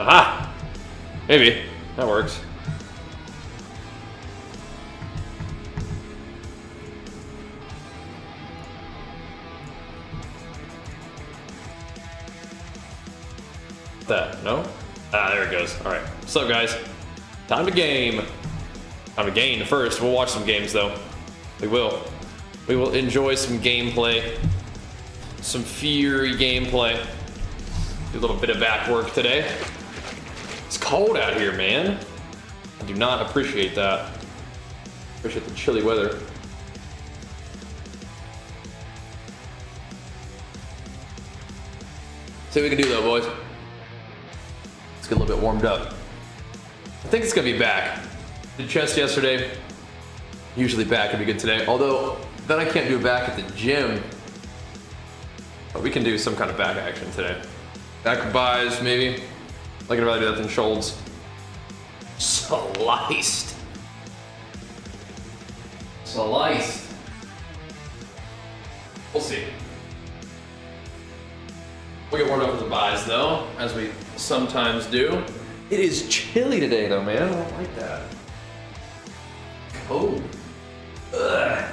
Aha! Maybe. That works. That, no? Ah, there it goes. Alright. What's up, guys? Time to game. Time to gain first. We'll watch some games, though. We will. We will enjoy some gameplay. Some Fury gameplay. Do a little bit of back work today. It's cold out here, man. I do not appreciate that. Appreciate the chilly weather. See what we can do, though, boys. Let's get a little bit warmed up. I think it's gonna be back. Did chest yesterday. Usually back would be good today. Although, then I can't do a back at the gym. But we can do some kind of back action today. Back buys, maybe. I could rather do that than shoulders. Sliced. Sliced. We'll see. We'll get warmed up with the buys, though, as we sometimes do. It is chilly today, though, man. I don't like that. Cold. Ugh.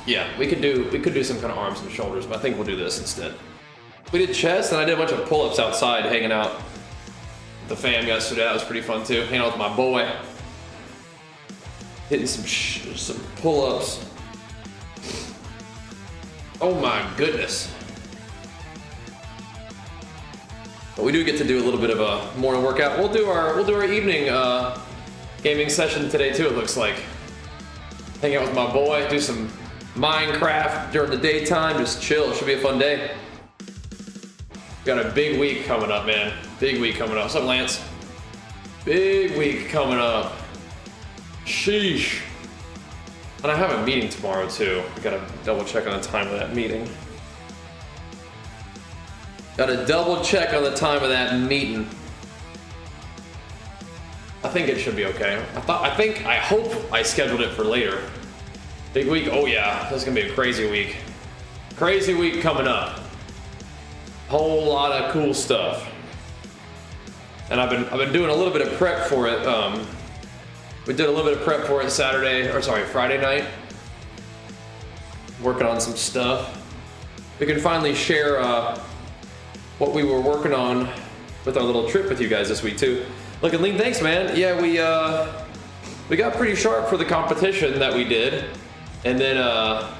Yeah, we could do some kind of arms and shoulders, but I think we'll do this instead. We did chest, and I did a bunch of pull-ups outside, hanging out with the fam yesterday. That was pretty fun too. Hanging out with my boy, hitting some pull-ups. Oh my goodness! But we do get to do a little bit of a morning workout. We'll do our evening gaming session today too. It looks like. Hang out with my boy, do some Minecraft during the daytime, just chill. It should be a fun day. Got a big week coming up, man. Big week coming up. What's up, Lance? Big week coming up. Sheesh. And I have a meeting tomorrow too. I gotta double check on the time of that meeting. Gotta double check on the time of that meeting. I think it should be okay. I hope I scheduled it for later. Big week, oh yeah, this is gonna be a crazy week. Crazy week coming up. Whole lot of cool stuff. And I've been doing a little bit of prep for it. We did a little bit of prep for it Friday night. Working on some stuff. We can finally share what we were working on with our little trip with you guys this week too. Looking lean, thanks, man. Yeah, we got pretty sharp for the competition that we did, and then I've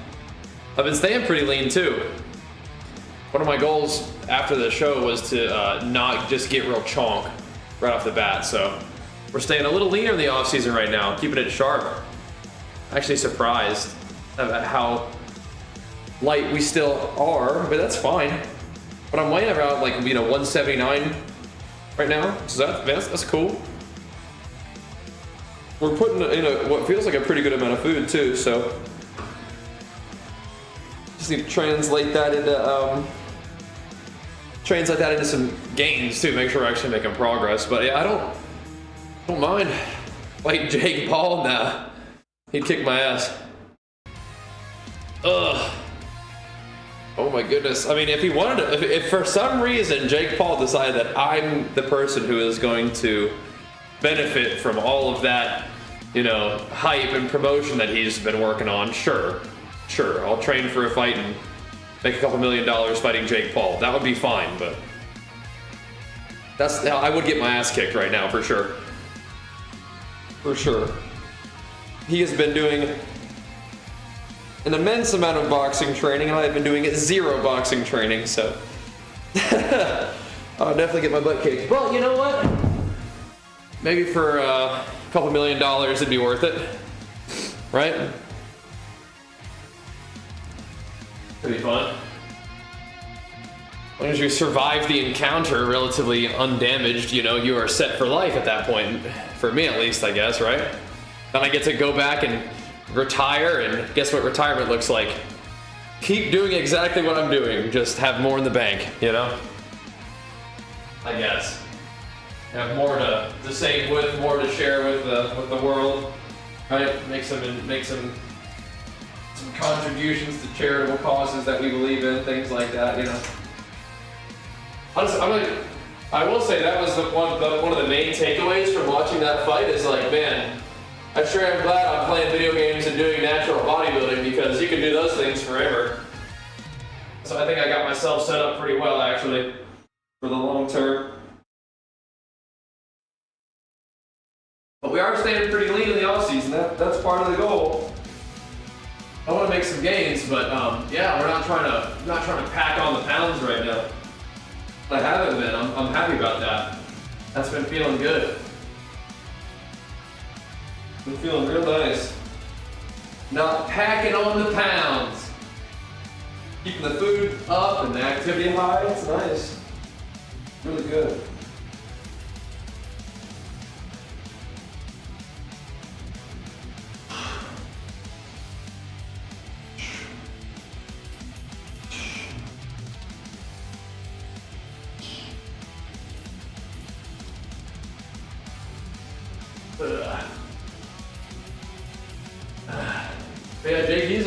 been staying pretty lean too. One of my goals after the show was to not just get real chonk right off the bat, so we're staying a little leaner in the off season right now, keeping it sharp. Actually surprised at how light we still are, but that's fine. But I'm weighing around 179 right now, so that's cool. We're putting in what feels like a pretty good amount of food too, so just need to translate that into some gains too. Make sure we're actually making progress. But yeah, I don't mind. Like Jake Paul, nah, he'd kick my ass. Ugh. Oh my goodness. I mean, if he wanted to, if for some reason Jake Paul decided that I'm the person who is going to benefit from all of that, hype and promotion that he's been working on, sure. I'll train for a fight and make a couple $1 million fighting Jake Paul. That would be fine, but I would get my ass kicked right now for sure. For sure. He has been doing an immense amount of boxing training, and I've been doing 0 boxing training, so I'll definitely get my butt kicked. Well, you know what? Maybe for a couple $1 million, it'd be worth it, right? Pretty fun. As long as you survive the encounter relatively undamaged, you are set for life at that point. For me, at least, I guess, right? Then I get to go back and retire, and guess what retirement looks like? Keep doing exactly what I'm doing, just have more in the bank, I guess. Have more to save with, more to share with the world, right? Make some contributions to charitable causes that we believe in, things like that, Honestly, I will say that was one of the main takeaways from watching that fight is like, man, I sure am glad I'm playing video games and doing natural bodybuilding because you can do those things forever. So I think I got myself set up pretty well actually for the long term. But we are staying pretty lean in the off season. That's part of the goal. I want to make some gains, but yeah, we're not trying to pack on the pounds right now. I haven't been. I'm happy about that. That's been feeling good. Been feeling real nice. Not packing on the pounds. Keeping the food up and the activity high. It's nice. Really good. Yeah, Jake, he's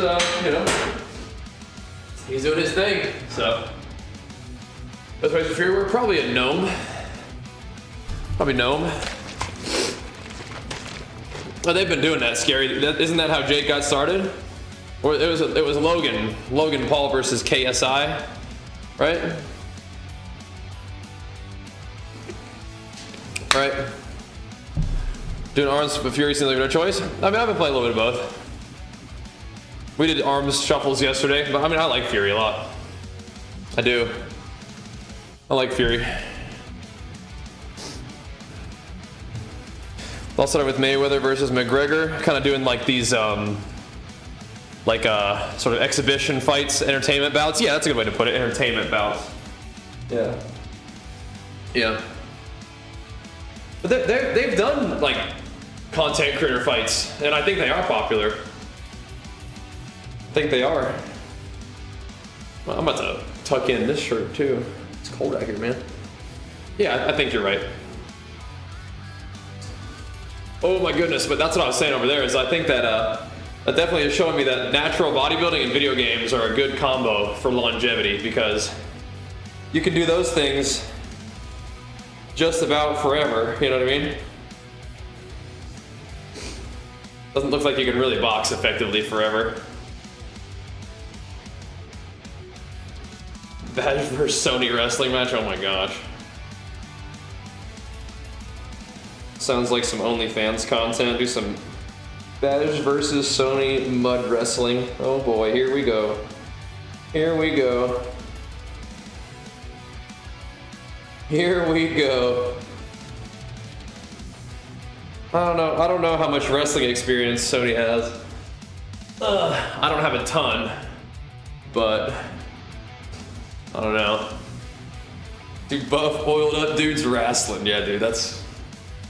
he's doing his thing. So that's right. Fear, we're probably a gnome. Probably gnome. Oh, they've been doing that scary. Isn't that how Jake got started? Or it was Logan Paul versus KSI, right? Right. Doing arms but Fury seems like no choice. I mean, I've been playing a little bit of both. We did arms shuffles yesterday, but I mean, I like Fury a lot. I do. I like Fury. I'll start with Mayweather versus McGregor, kind of doing like these, sort of exhibition fights, entertainment bouts. Yeah, that's a good way to put it, entertainment bouts. Yeah. Yeah. But they've done like content creator fights, and I think they are popular. I think they are. Well, I'm about to tuck in this shirt too. It's cold out here, man. Yeah, I think you're right. Oh my goodness, but that's what I was saying over there is I think that that definitely is showing me that natural bodybuilding and video games are a good combo for longevity because you can do those things just about forever, you know what I mean? Doesn't look like you can really box effectively forever. Badge versus Sony wrestling match, oh my gosh. Sounds like some OnlyFans content. Do some Badge versus Sony mud wrestling. Oh boy, here we go. Here we go. Here we go. I don't know how much wrestling experience Sony has. I don't have a ton, but I don't know. Dude, buff, oiled up dudes wrestling. Yeah, dude, that's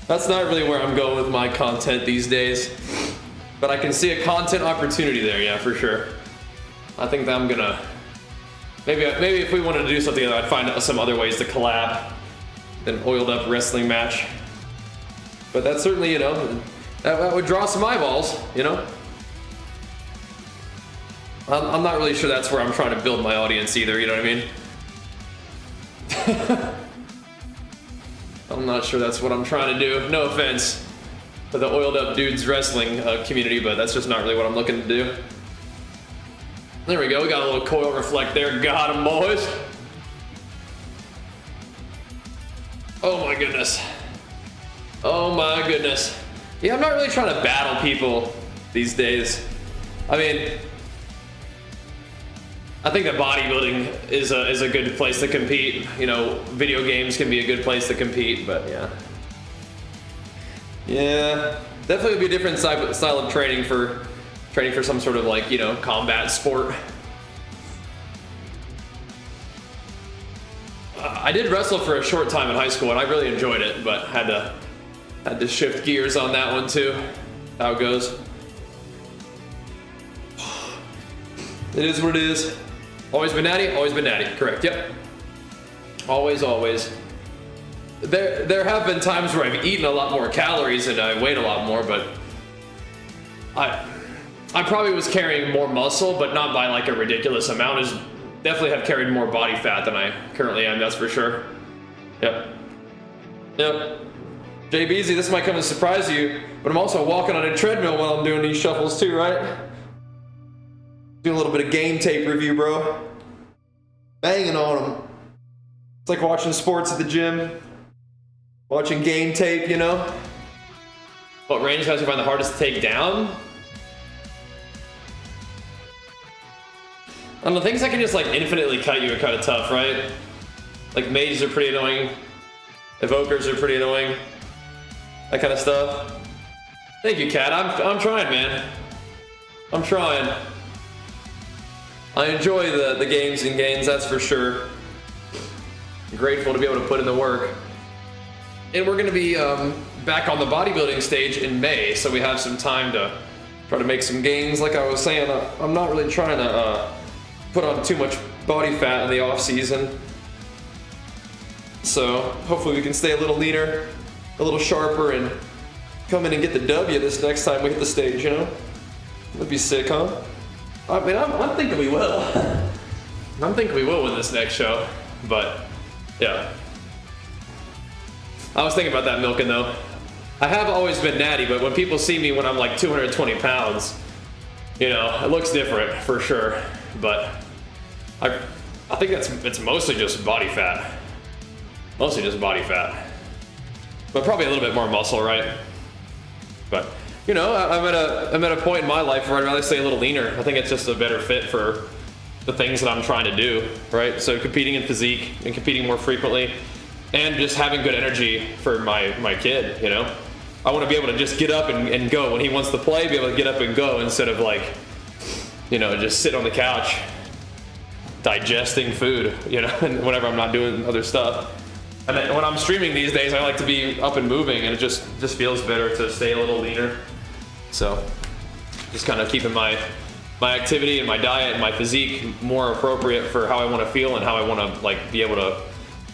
not really where I'm going with my content these days. But I can see a content opportunity there, yeah, for sure. I think that I'm gonna maybe if we wanted to do something, I'd find some other ways to collab than oiled up wrestling match. But that's certainly, you know, that would draw some eyeballs, you know. I'm not really sure that's where I'm trying to build my audience either, you know what I mean? I'm not sure that's what I'm trying to do. No offense to the oiled up dudes wrestling community, but that's just not really what I'm looking to do. There we go, we got a little coil reflect there. Got him, boys. Oh my goodness. Oh my goodness. Yeah, I'm not really trying to battle people these days. I mean, I think that bodybuilding is a good place to compete. You know, video games can be a good place to compete, but yeah. Yeah, definitely would be a different style of training for some sort of like, you know, combat sport. I did wrestle for a short time in high school and I really enjoyed it, but had to shift gears on that one too. How it goes. It is what it is. Always been natty, always been natty. Correct, yep. Always, always. There have been times where I've eaten a lot more calories and I weighed a lot more, but I probably was carrying more muscle, but not by like a ridiculous amount. definitely have carried more body fat than I currently am, that's for sure. Yep. Yep. Jay Beasley, this might come as a surprise to you, but I'm also walking on a treadmill while I'm doing these shuffles too, right? Doing a little bit of game tape review, bro. Banging on them. It's like watching sports at the gym. Watching game tape, you know? What range guys you find the hardest to take down? And the things that can just like infinitely cut you are kind of tough, right? Like mages are pretty annoying. Evokers are pretty annoying. That kind of stuff. Thank you, Kat. I'm trying, man. I'm trying. I enjoy the games and gains, that's for sure. I'm grateful to be able to put in the work. And we're gonna be back on the bodybuilding stage in May, so we have some time to try to make some gains. Like I was saying, I'm not really trying to put on too much body fat in the off season. So hopefully we can stay a little leaner, a little sharper, and come in and get the W this next time we hit the stage, you know? That'd be sick, huh? I mean, I'm thinking we will. I'm thinking we will win this next show, but yeah. I was thinking about that milking though. I have always been natty, but when people see me when I'm like 220 pounds, you know, it looks different for sure. But I think it's mostly just body fat. Mostly just body fat. But probably a little bit more muscle, right? But you know, I'm at a point in my life where I'd rather stay a little leaner. I think it's just a better fit for the things that I'm trying to do, right? So competing in physique and competing more frequently, and just having good energy for my kid, you know? I want to be able to just get up and go. When he wants to play, be able to get up and go instead of like, you know, just sit on the couch digesting food, you know, and whenever I'm not doing other stuff. And then when I'm streaming these days, I like to be up and moving, and it just feels better to stay a little leaner. So just kind of keeping my activity and my diet and my physique more appropriate for how I want to feel and how I want to like be able to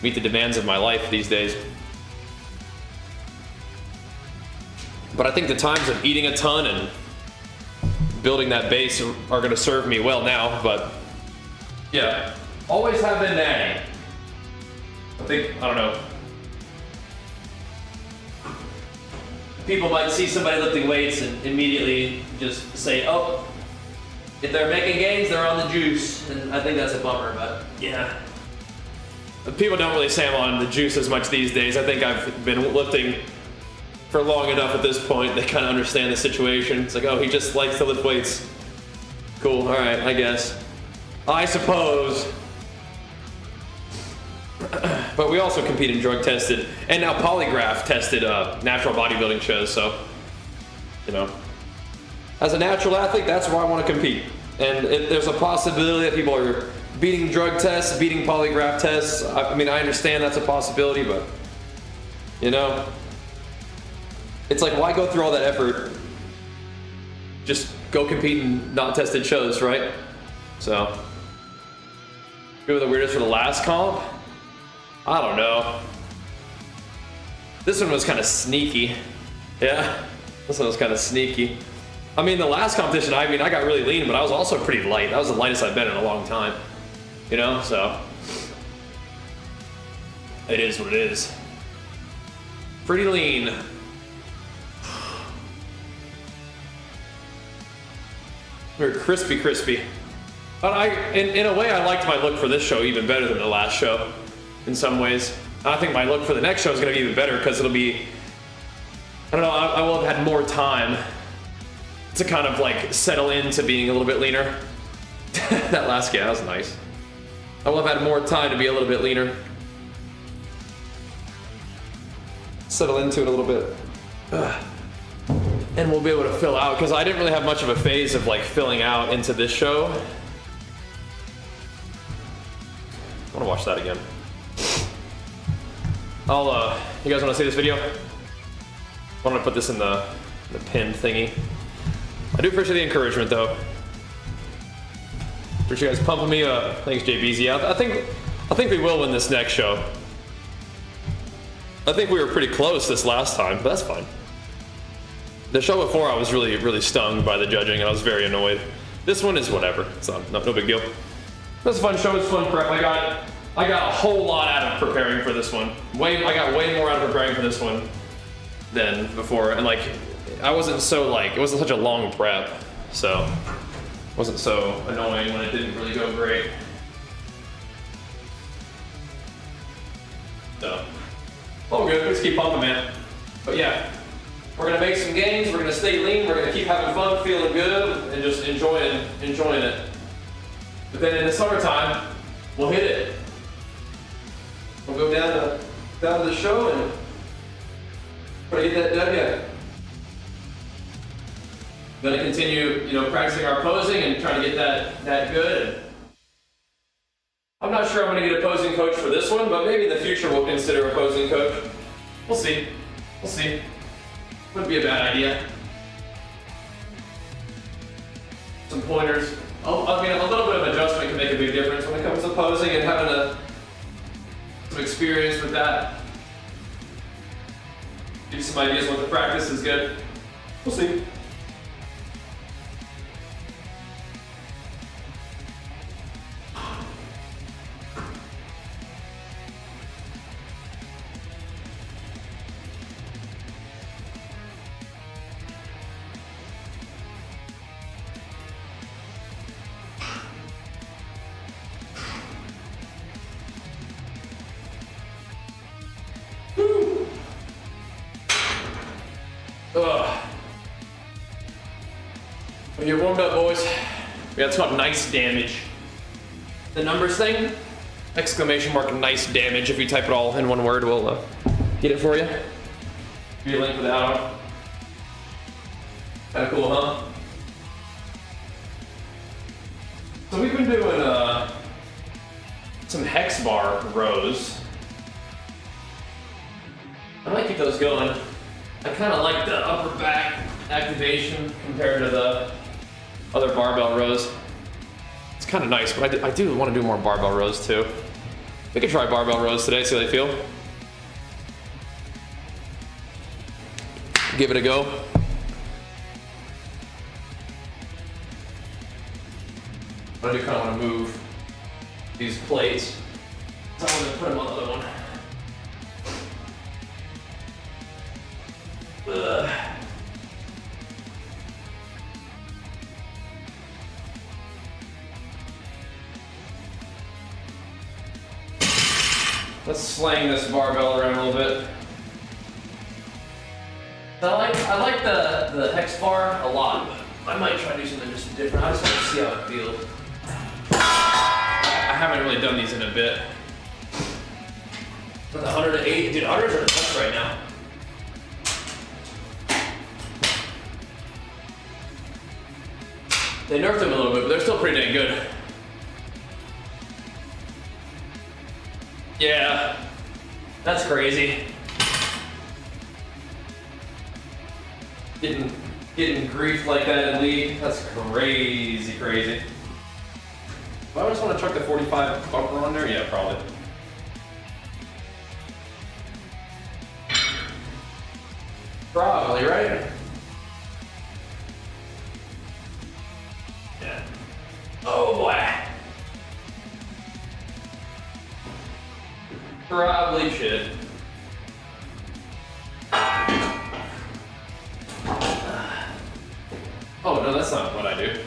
meet the demands of my life these days. But I think the times of eating a ton and building that base are going to serve me well now. But yeah, always have been natty. I don't know. People might see somebody lifting weights and immediately just say, oh, if they're making gains, they're on the juice. And I think that's a bummer, but yeah. People don't really say I'm on the juice as much these days. I think I've been lifting for long enough at this point. They kind of understand the situation. It's like, oh, he just likes to lift weights. Cool, all right, I guess. I suppose. But we also compete in drug tested and now polygraph tested natural bodybuilding shows, so, you know. As a natural athlete, that's where I want to compete. And there's a possibility that people are beating drug tests, beating polygraph tests. I mean, I understand that's a possibility, but, you know, it's like, why go through all that effort? Just go compete in not tested shows, right? So, who were the weirdest for the last comp? I don't know. This one was kind of sneaky. Yeah, this one was kind of sneaky. I mean, the last competition, I got really lean, but I was also pretty light. That was the lightest I've been in a long time. You know, so it is what it is. Pretty lean. Very crispy. But in a way, I liked my look for this show even better than the last show. In some ways, I think my look for the next show is going to be even better because it'll be, I don't know, I will have had more time to kind of like settle into being a little bit leaner. That last guy, that was nice. I will have had more time to be a little bit leaner. Settle into it a little bit. And we'll be able to fill out, because I didn't really have much of a phase of like filling out into this show. I want to watch that again. You guys want to see this video? I want to put this in the pinned thingy. I do appreciate the encouragement though. Appreciate you guys pumping me up. Thanks, JBZ. I think we will win this next show. I think we were pretty close this last time, but that's fine. The show before I was really stung by the judging and I was very annoyed. This one is whatever. It's no big deal. It was a fun show. It was fun prep. I got a whole lot out of preparing for this one. I got way more out of preparing for this one than before, and like I wasn't so like it wasn't such a long prep, so it wasn't so annoying when it didn't really go great. So all good. Let's keep pumping, man. But yeah, we're gonna make some gains. We're gonna stay lean. We're gonna keep having fun, feeling good, and just enjoying it. But then in the summertime, we'll hit it. We'll go down to the show and try to get that W. Gonna continue, practicing our posing and trying to get that good. I'm not sure I'm gonna get a posing coach for this one, but maybe in the future we'll consider a posing coach. We'll see. Wouldn't be a bad idea. Some pointers. I mean, a little bit of adjustment can make a big difference when it comes to posing and having some experience with that. Give you some ideas what the practice is good. We'll see. When you're warmed up, boys, that's called nice damage. The numbers thing, exclamation mark nice damage. If you type it all in one word, we'll get it for you. Give you a link for that on. Kind of cool, huh? So we've been doing some hex bar rows. I might keep those going. I kind of like the upper back activation compared to the other barbell rows. It's kind of nice, but I do want to do more barbell rows too. We can try barbell rows today, see how they feel. Give it a go. I do kind of want to move these plates, so I'm going to put them on the other one. Let's slang this barbell around a little bit. I like the hex bar a lot, but I might try to do something just different. I just want to see how it feels. I haven't really done these in a bit. The 108, dude, 100s are the best right now. They nerfed them a little bit, but they're still pretty dang good. Yeah, that's crazy. Getting grief like that in league, that's crazy. Do I just want to chuck the 45 upper on there? Yeah, probably. Probably, right? Yeah. Oh boy. Probably should. Oh no, that's not what I do.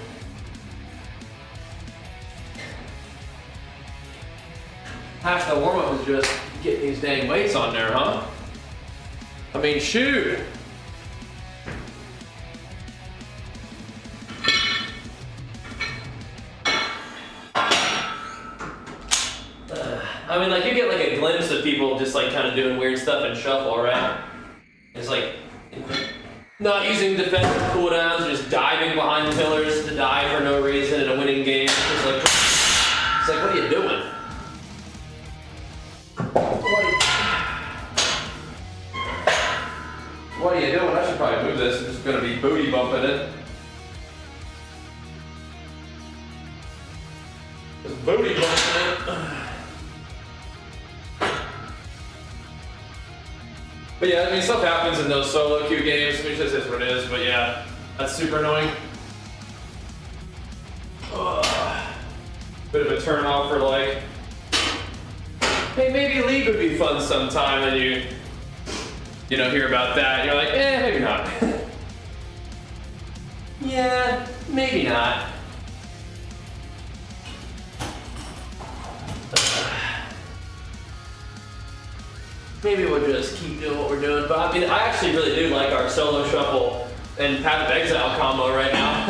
Half the warm-up is just getting these dang weights on there, huh? I mean, shoot. I mean, like, you get like a glimpse of people just like kind of doing weird stuff in shuffle, right? It's like not using defensive cooldowns, just diving behind pillars to die for no reason in a winning game. It's like, what are you doing? What are you doing? I should probably move this. I'm just gonna be booty bumping it. Just booty bumping it. But yeah, I mean, stuff happens in those solo queue games, which just is what it is, but yeah, that's super annoying. bit of a turn off for like, hey, maybe league would be fun sometime, and you know, hear about that, and you're like, maybe not. Yeah, maybe not. Maybe we'll just keep doing what we're doing. But I mean, I actually really do like our solo shuffle and Path of Exile combo right now.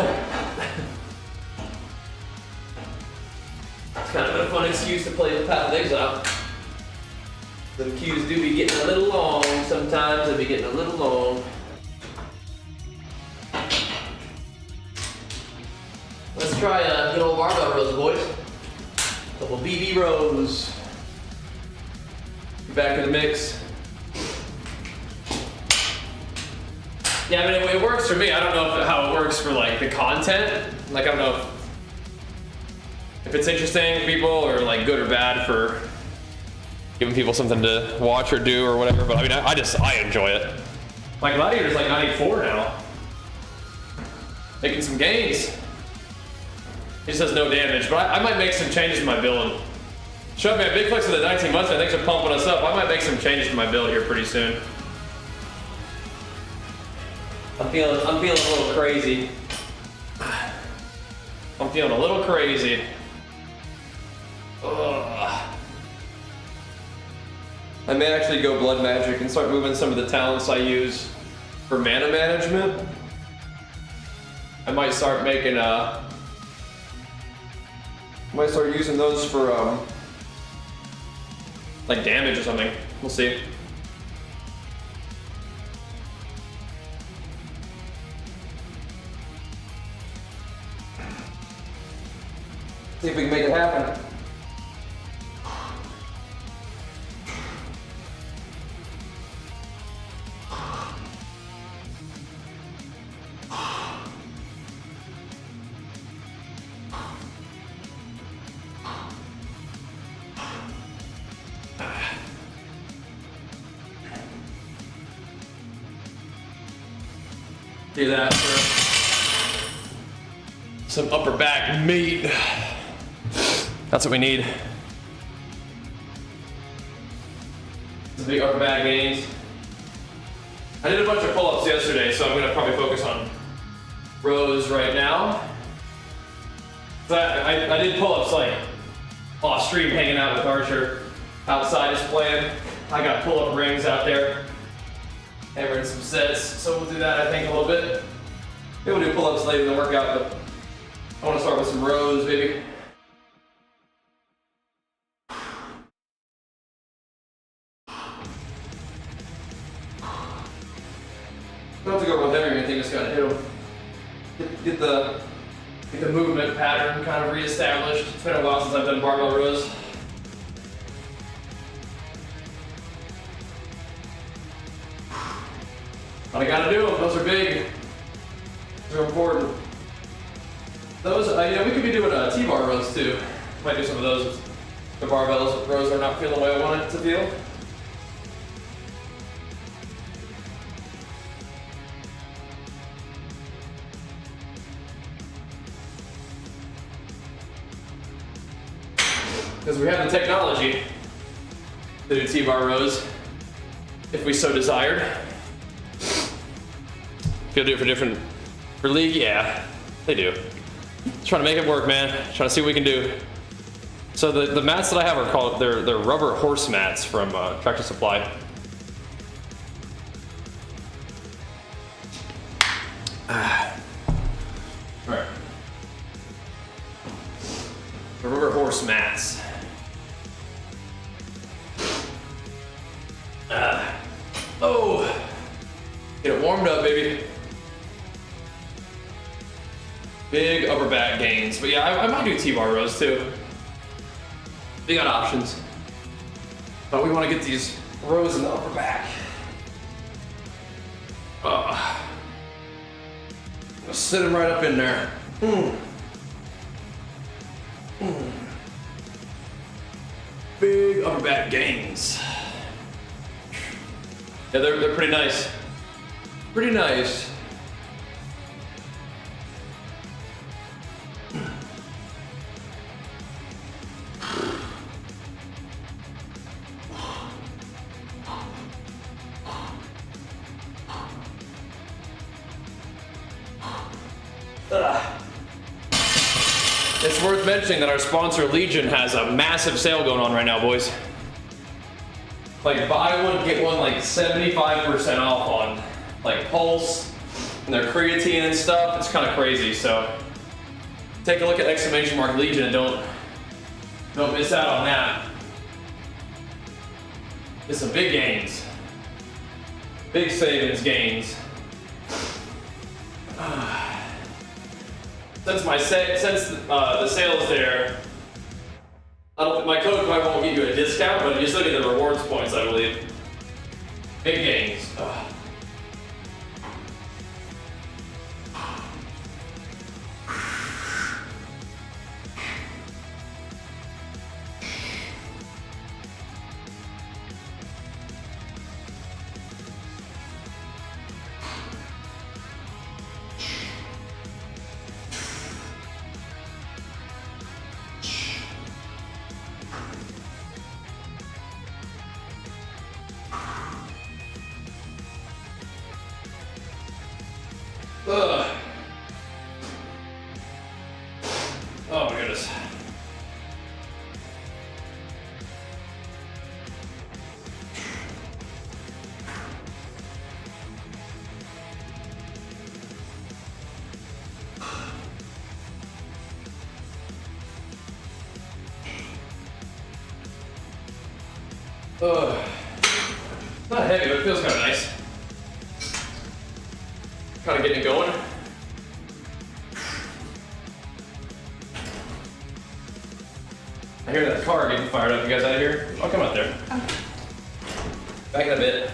It's kind of a fun excuse to play with Path of Exile. The queues do be getting a little long sometimes. They'll be getting a little long. Let's try a good old barbell rows, boys. Couple BB rows. Back in the mix. Yeah, I mean, it works for me. I don't know how it works for like the content. Like, I don't know if it's interesting to people or like good or bad for giving people something to watch or do or whatever. But I mean, I enjoy it. My Gladiator's like 94 now, making some gains. He just has no damage, but I might make some changes to my build. Showed me a big flex of the 19 months. I think they're pumping us up. I might make some changes to my build here pretty soon. I'm feeling a little crazy. I'm feeling a little crazy. Ugh. I may actually go blood magic and start moving some of the talents I use for mana management. I might start making might start using those for like damage or something. We'll see. See if we can make it happen. Do that for some upper back meat. That's what we need. Some big upper back gains. I did a bunch of pull-ups yesterday, so I'm gonna probably focus on rows right now. So I did pull-ups like off stream, hanging out with Archer outside his playing. I got pull-up rings out there. Hammering some sets, so we'll do that I think a little bit. Maybe we'll do pull-ups later in the workout, but I want to start with some rows, baby. Don't have to go real heavy or anything, just gotta hit them. Get the movement pattern kind of reestablished. It's been a while since I've done barbell rows. But I gotta do them, those are big. Those are important. Those, you know, we could be doing T-bar rows too. Might do some of those. The barbells rows are not feeling the way I want it to feel. Because we have the technology to do T-bar rows, if we so desired. Feel do it for league? Yeah, they do. Trying to make it work, man. Trying to see what we can do. So the mats that I have are called, they're rubber horse mats from Tractor Supply. Alright. The rubber horse mats. Oh! Get it warmed up, baby. Big upper back gains. But yeah, I might do T-bar rows too. We got options. But we want to get these rows in the upper back. Just sit them right up in there. Big upper back gains. Yeah, they're pretty nice. Pretty nice. It's worth mentioning that our sponsor Legion has a massive sale going on right now, boys. Like buy one, get one like 75% off on like Pulse and their creatine and stuff. It's kind of crazy, so take a look at ! Legion and don't miss out on that. It's some big gains. Big savings gains. Since the sale is there, my code probably won't give you a discount, but you still get the rewards points, I believe. Big gains. Ugh. Oh my goodness. Ugh. Not heavy, but it feels kind of nice. Kind of getting it going. I hear that car getting fired up. You guys out of here? I'll come out there. Back in a bit.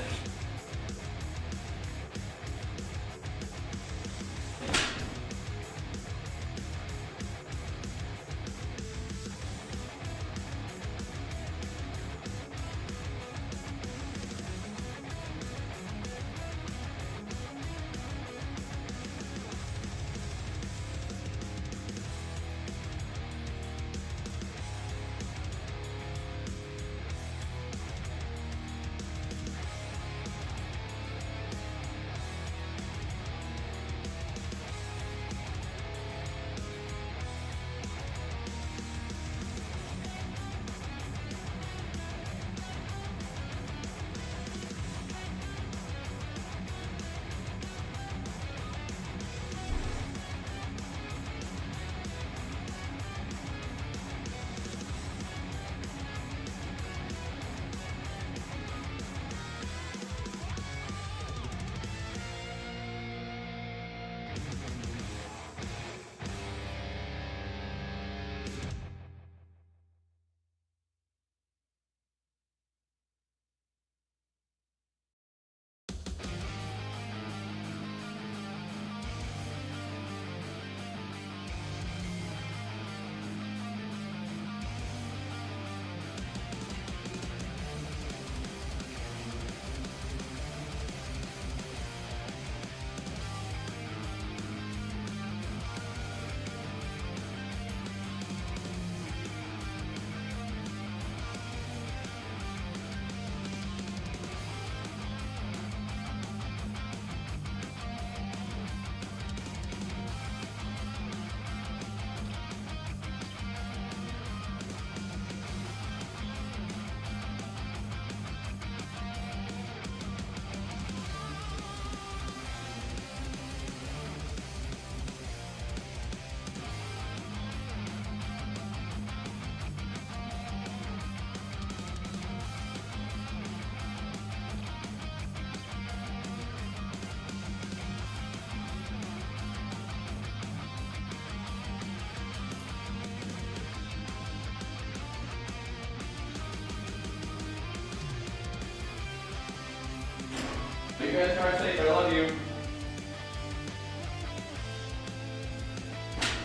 You guys drive safe. I love you.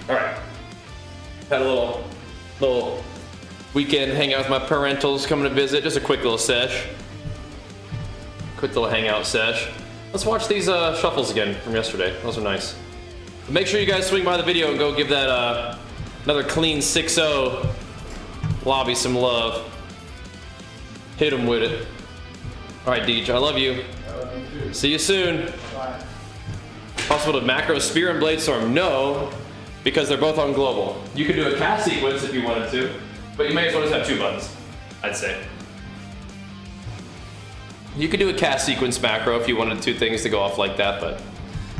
All right. Had a little weekend hang out with my parentals coming to visit. Just a quick little sesh. Quick little hangout sesh. Let's watch these shuffles again from yesterday. Those are nice. But make sure you guys swing by the video and go give that another clean 6-0 lobby some love. Hit them with it. All right, Deej, I love you. See you soon. Bye. Possible to macro spear and blade storm? No. because they're both on global. You could do a cast sequence if you wanted to, but you may as well just have 2 buttons, I'd say. You could do a cast sequence macro if you wanted 2 things to go off like that, but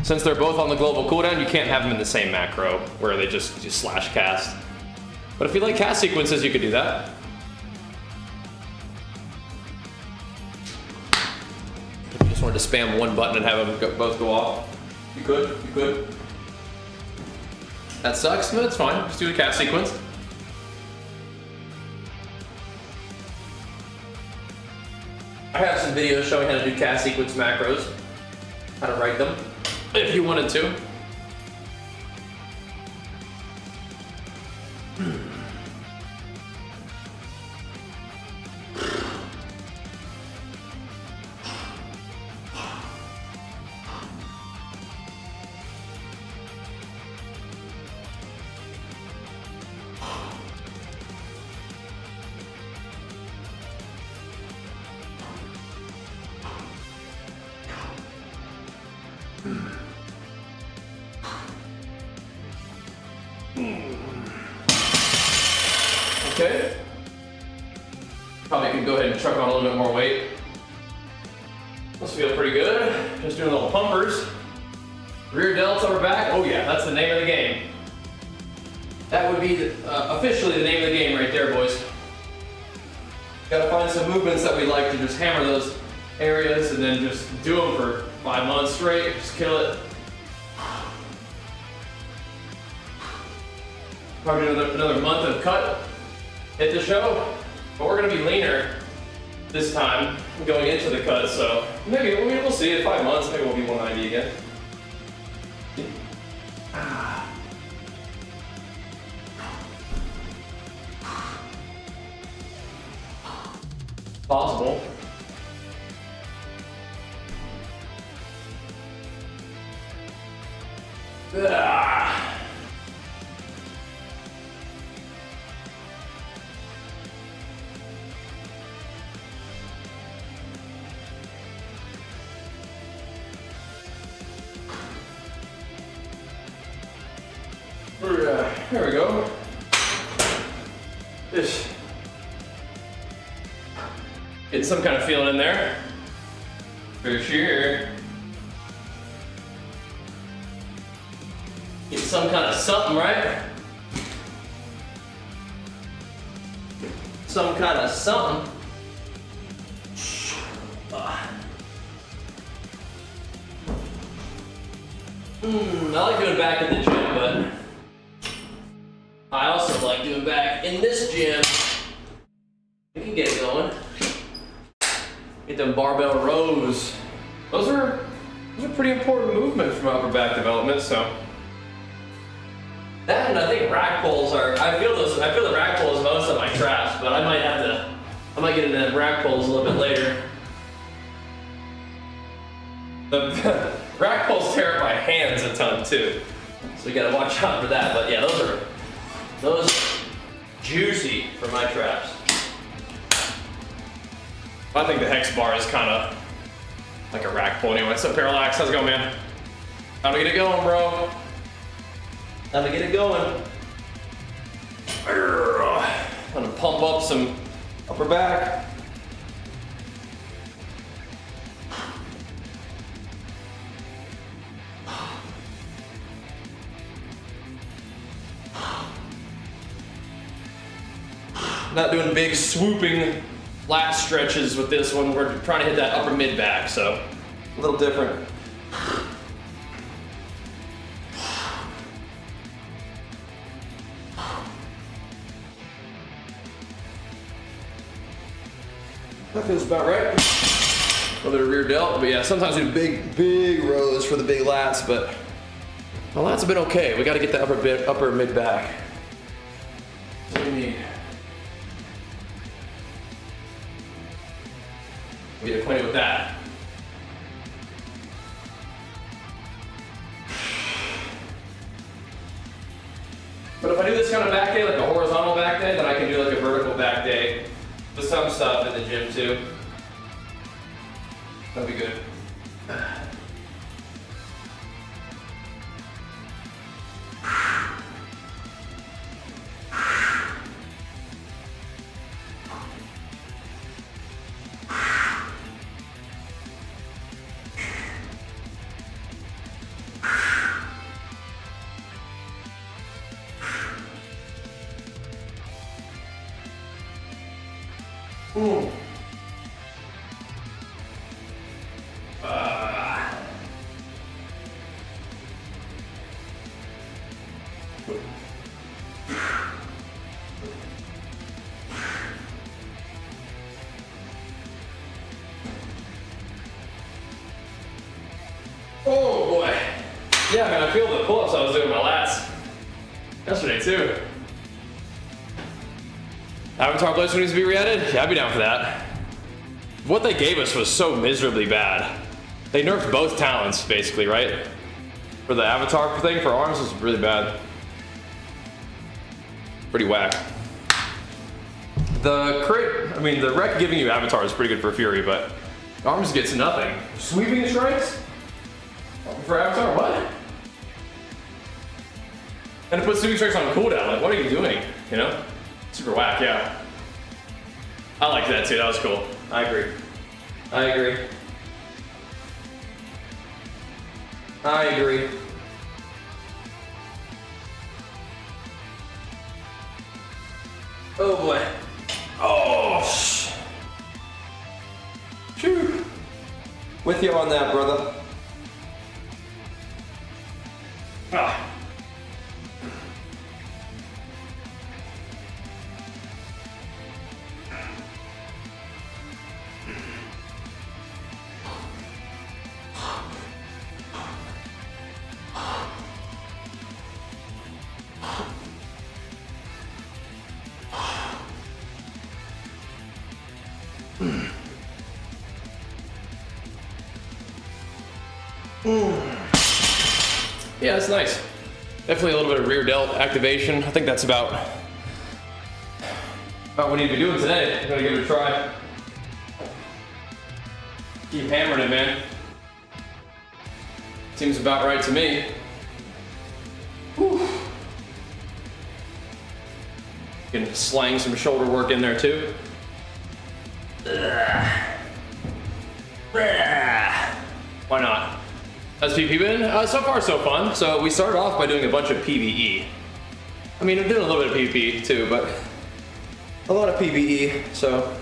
since they're both on the global cooldown, you can't have them in the same macro where they just slash cast. But if you like cast sequences, you could do that. If you just wanted to spam 1 button and have them both go off, you could. That sucks, but it's fine. Just do a cast sequence. I have some videos showing how to do cast sequence macros, how to write them, if you wanted to. Okay. Probably can go ahead and chuck on a little bit more weight. Must feel pretty good. Just doing little pumpers. Rear delts, upper back. Oh yeah, that's the name of the game. That would be officially the name of the game right there, boys. Gotta find some movements that we like to just hammer those areas and then just do them for 5 months straight. Just kill it. Probably another month of cut. Hit the show, but we're gonna be leaner this time going into the cut, so maybe we'll see. In 5 months, maybe we'll be 190 again. Possible. There we go. Just getting some kind of feeling in there, for sure. Get some kind of something, right? Some kind of something. I like doing back in the gym, but I also like doing back in this gym. We can get it going. Get them barbell rows. Those are pretty important movement from upper back development. So that, and I think rack pulls are. I feel the rack pulls most of my traps, but I might get into them rack pulls a little bit later. The rack pulls tear up my hands a ton too, so you gotta watch out for that. But yeah, those juicy for my traps. I think the hex bar is kind of like a rack pull anyway. What's up, Parallax? How's it going, man? Time to get it going, bro. Time to get it going. I'm gonna pump up some upper back. Not doing big swooping lat stretches with this one. We're trying to hit that upper mid back, so a little different. That feels about right. A little bit of rear delt, but yeah, sometimes we do big rows for the big lats, but the lats have been okay. We got to get the upper mid back. What do we need? We get acquainted with that. But if I do this kind of back day, like a horizontal back day, then I can do like a vertical back day with some stuff in the gym too. That'd be good. Ooh. Oh boy. Yeah, man, I feel the pull-ups I was doing in my lats yesterday too. Avatar Blaster needs to be re-added? Yeah, I'd be down for that. What they gave us was so miserably bad. They nerfed both talents, basically, right? For the Avatar thing, for arms, was really bad. Pretty whack. The crit, I mean, the rec giving you Avatar is pretty good for Fury, but arms gets nothing. Sweeping strikes? For Avatar, what? And to put sweeping strikes on cooldown, like, what are you doing? You know? Super whack, yeah. I like that too, that was cool. I agree. I agree. I agree. Oh boy. Oh, Phew. With you on that, brother. Ah. Yeah, that's nice. Definitely a little bit of rear delt activation. I think that's about what we need to be doing today. I'm gonna give it a try. Keep hammering it, man. Seems about right to me. Whew. Can slang some shoulder work in there too. Why not? How's PvP been? So far so fun. So we started off by doing a bunch of PvE. I mean, I'm doing a little bit of PvP too, but a lot of PvE, so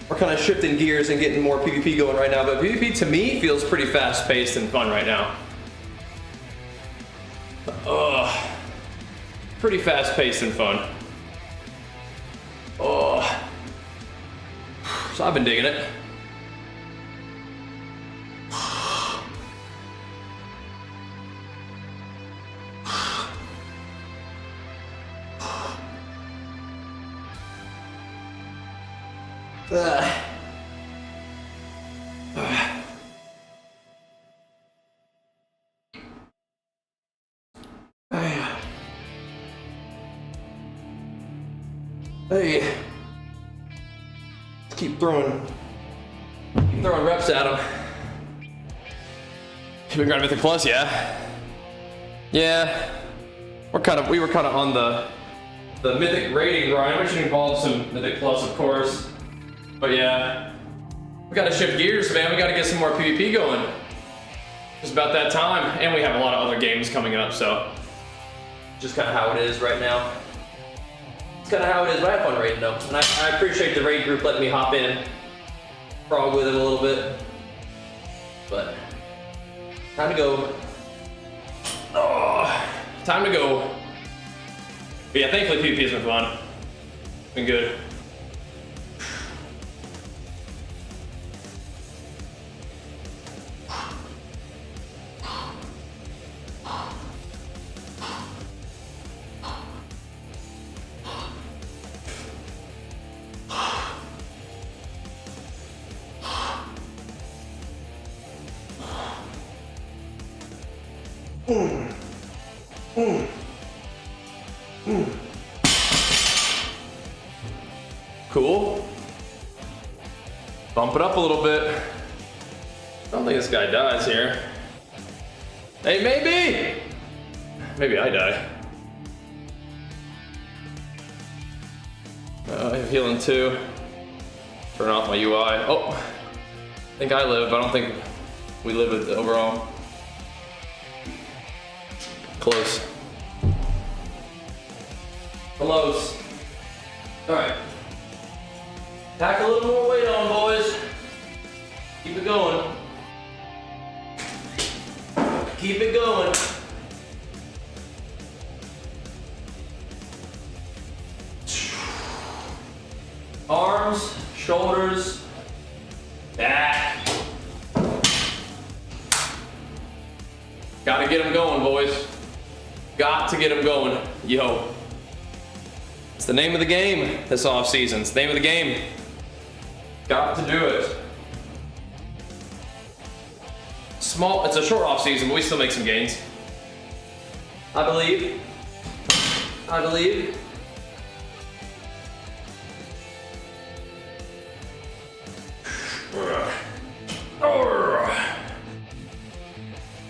we're kind of shifting gears and getting more PvP going right now, but PvP to me feels pretty fast paced and fun right now. Pretty fast paced and fun. So I've been digging it. Hey, let's keep throwing reps at him. You been grinding Mythic Plus, yeah? Yeah, we were kind of on the Mythic rating grind, which involves some Mythic Plus, of course. But yeah, we gotta shift gears, man. We gotta get some more PvP going. It's about that time, and we have a lot of other games coming up, so just kind of how it is right now. It's kind of how it is, but I have fun raiding though. And I appreciate the raid group letting me hop in, frog with it a little bit. But, time to go. Oh, time to go. But yeah, thankfully PvP has been fun. Been good. Cool. Bump it up a little bit. I don't think this guy dies here. Hey, maybe! Maybe I die. I'm healing too. Turn off my UI. Oh! I think I live, but I don't think we live it overall. Close. Close. All right. Pack a little more weight on, boys. Keep it going. Keep it going. Arms, shoulders, back. Gotta get them going, boys. Got to get them going. Yo. It's the name of the game this off season. It's the name of the game. Got to do it. Small, it's a short off season, but we still make some gains. I believe. I believe.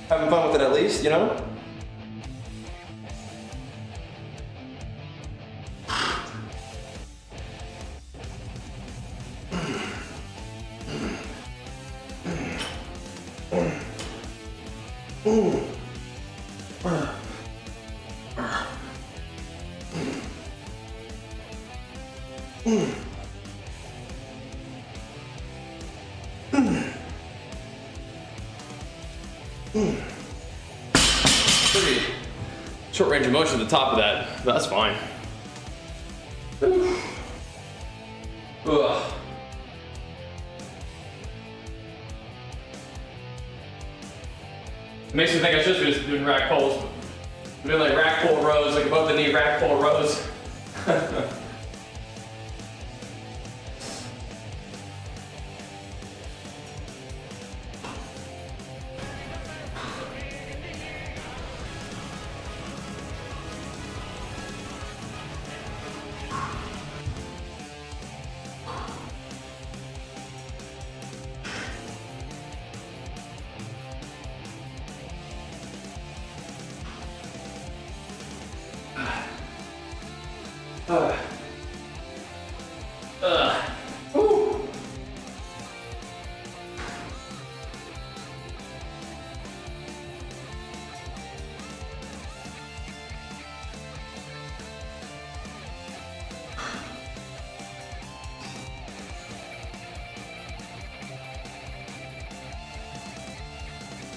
Having fun with it at least, you know? Pretty short range of motion at the top of that, but that's fine. Ugh. It makes me think I should be just doing rack pulls. I'm doing like rack pull rows, like above the knee rack pull rows.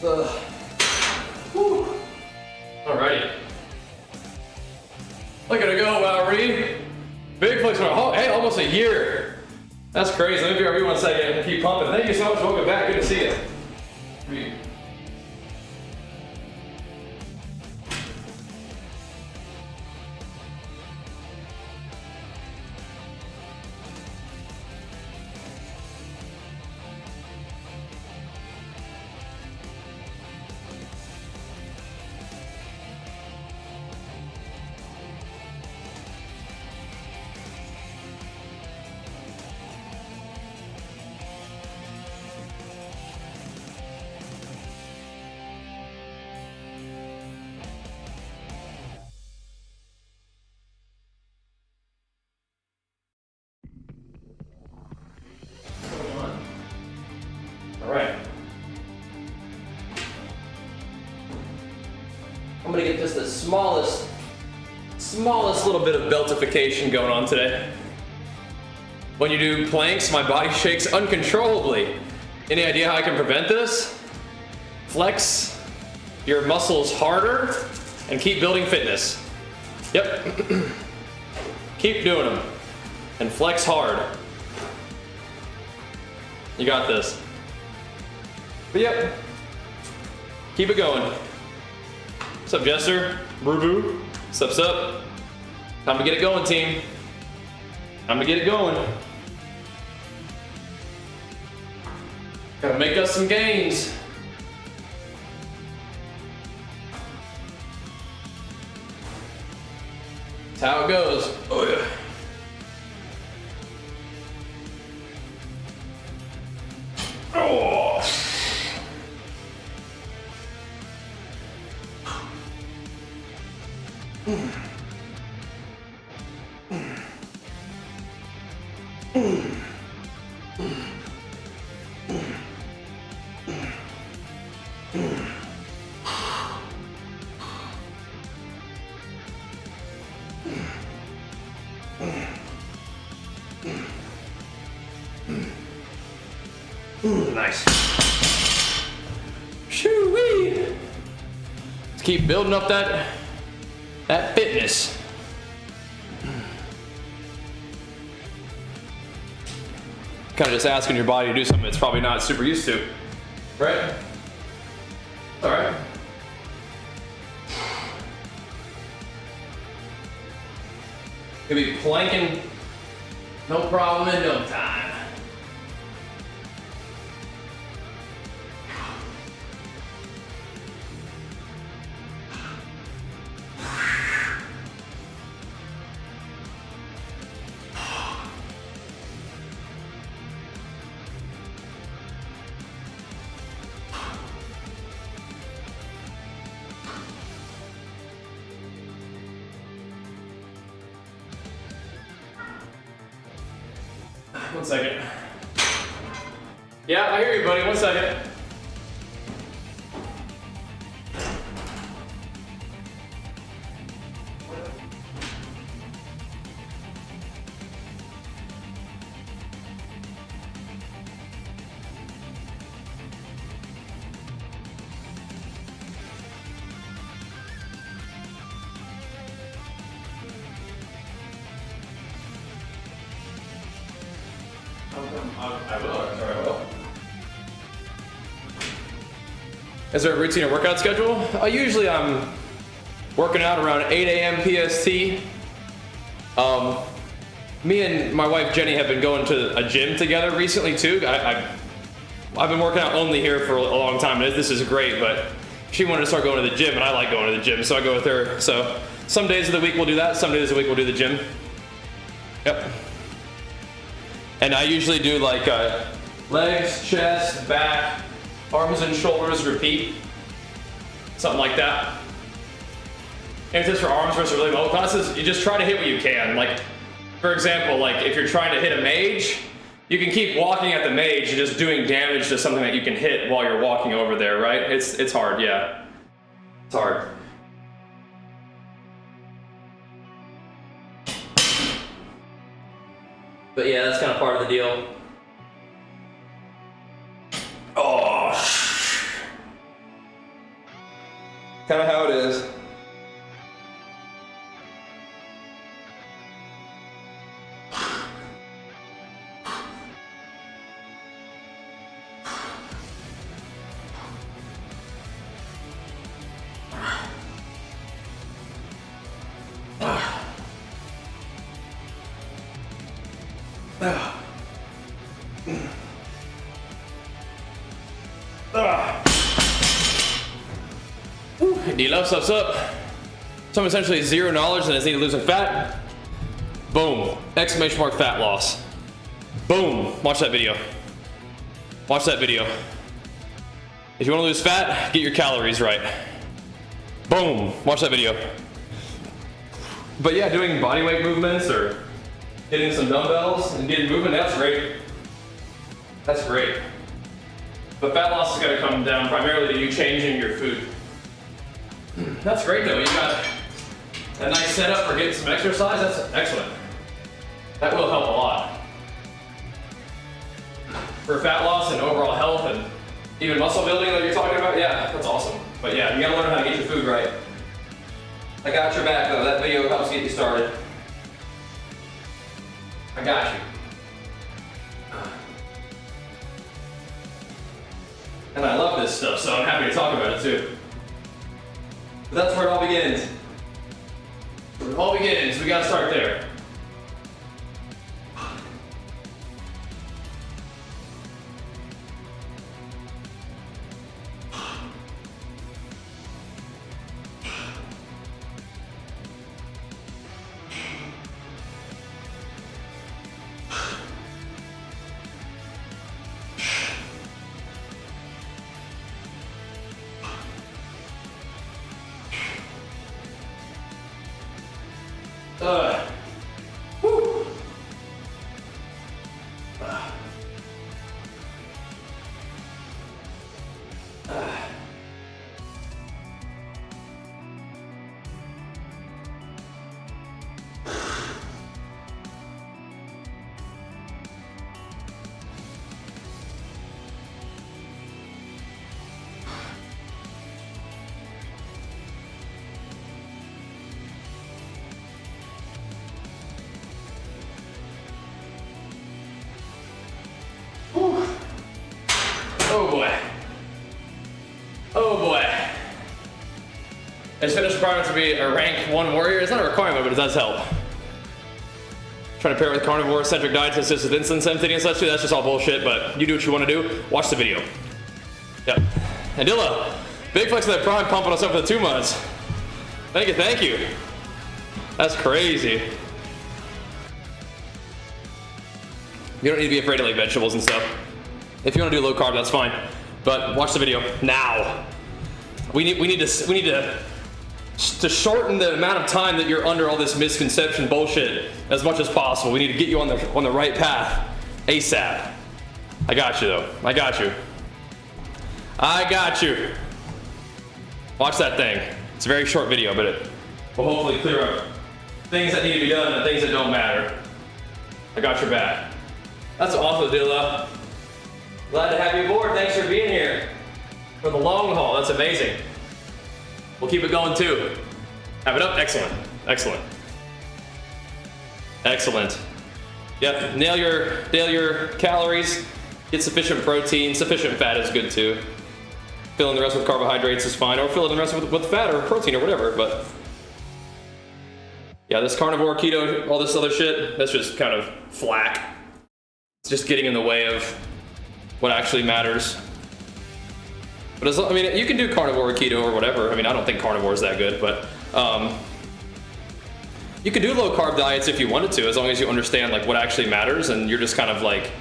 Woo. Woo. Alrighty. Look at it go, Valerie. Big flex. Oh, hey, almost a year. That's crazy. Let me be here 1 second and keep pumping. Thank you so much. Welcome back. Good to see you. All right. I'm gonna get just the smallest little bit of beltification going on today. When you do planks, my body shakes uncontrollably. Any idea how I can prevent this? Flex your muscles harder and keep building fitness. Yep. Keep doing them and flex hard. You got this. But yep, keep it going. What's up, Jester? Boo boo. Sup? Time to get it going, team. Time to get it going. Gotta make us some gains. That's how it goes. Oh yeah. Oh. Nice. Shoo-wee. Let's keep building up that fitness. Kind of just asking your body to do something it's probably not super used to, right? All right. You'll be planking, no problem in no time. One second. Yeah, I hear you, buddy. One second. I will. I'm sorry, I will. Is there a routine or workout schedule? Usually I'm working out around 8 a.m. PST. Me and my wife Jenny have been going to a gym together recently too. I've been working out only here for a long time. This is great, but she wanted to start going to the gym, and I like going to the gym, so I go with her. So some days of the week we'll do that. Some days of the week we'll do the gym. Yep. And I usually do like legs, chest, back, arms and shoulders, repeat. Something like that. And if it's for arms versus really low classes, you just try to hit what you can. Like, for example, like if you're trying to hit a mage, you can keep walking at the mage and just doing damage to something that you can hit while you're walking over there, right? It's hard, yeah. It's hard. But yeah, that's kind of part of the deal. Oh, kind of how it is. D-Love stuff's up. So I'm essentially zero knowledge and I need to losing fat. Boom. Exclamation mark fat loss. Boom. Watch that video. Watch that video. If you want to lose fat, get your calories right. Boom. Watch that video. But yeah, doing body weight movements or hitting some dumbbells and getting movement, that's great. That's great. But fat loss is going to come down primarily to you changing your food. That's great though. You got a nice setup for getting some exercise. That's excellent. That will help a lot. For fat loss and overall health and even muscle building that you're talking about, yeah, that's awesome. But yeah, you gotta learn how to get your food right. I got your back though. That video helps get you started. I got you. And I love this stuff, so I'm happy to talk about it too. But that's where it all begins. Where it all begins. We gotta start there. Oh boy. Oh boy. Is fitness requirement to be a rank 1 warrior? It's not a requirement, but it does help. Trying to pair with carnivore-centric diets and assist with insulin sensitivity and such too, that's just all bullshit, but you do what you want to do. Watch the video. Yep. And Dilla, big flex of that prime pumping us up for the 2 months. Thank you, thank you. That's crazy. You don't need to be afraid of like vegetables and stuff. If you want to do low carb, that's fine. But watch the video now. We need to shorten the amount of time that you're under all this misconception bullshit as much as possible. We need to get you on the right path ASAP. I got you though. I got you. I got you. Watch that thing. It's a very short video, but it will hopefully clear up things that need to be done and things that don't matter. I got your back. That's awesome, Dilla. Glad to have you aboard. Thanks for being here for the long haul. That's amazing. We'll keep it going too. Have it up. Excellent. Excellent. Excellent. Yep. Nail your calories. Get sufficient protein. Sufficient fat is good too. Filling the rest with carbohydrates is fine, or filling the rest with fat or protein or whatever. But yeah, this carnivore, keto, all this other shit, that's just kind of flack. It's just getting in the way of what actually matters. But I mean, you can do carnivore or keto or whatever. I mean, I don't think carnivore is that good, but you can do low carb diets if you wanted to, as long as you understand like what actually matters, and you're just kind of like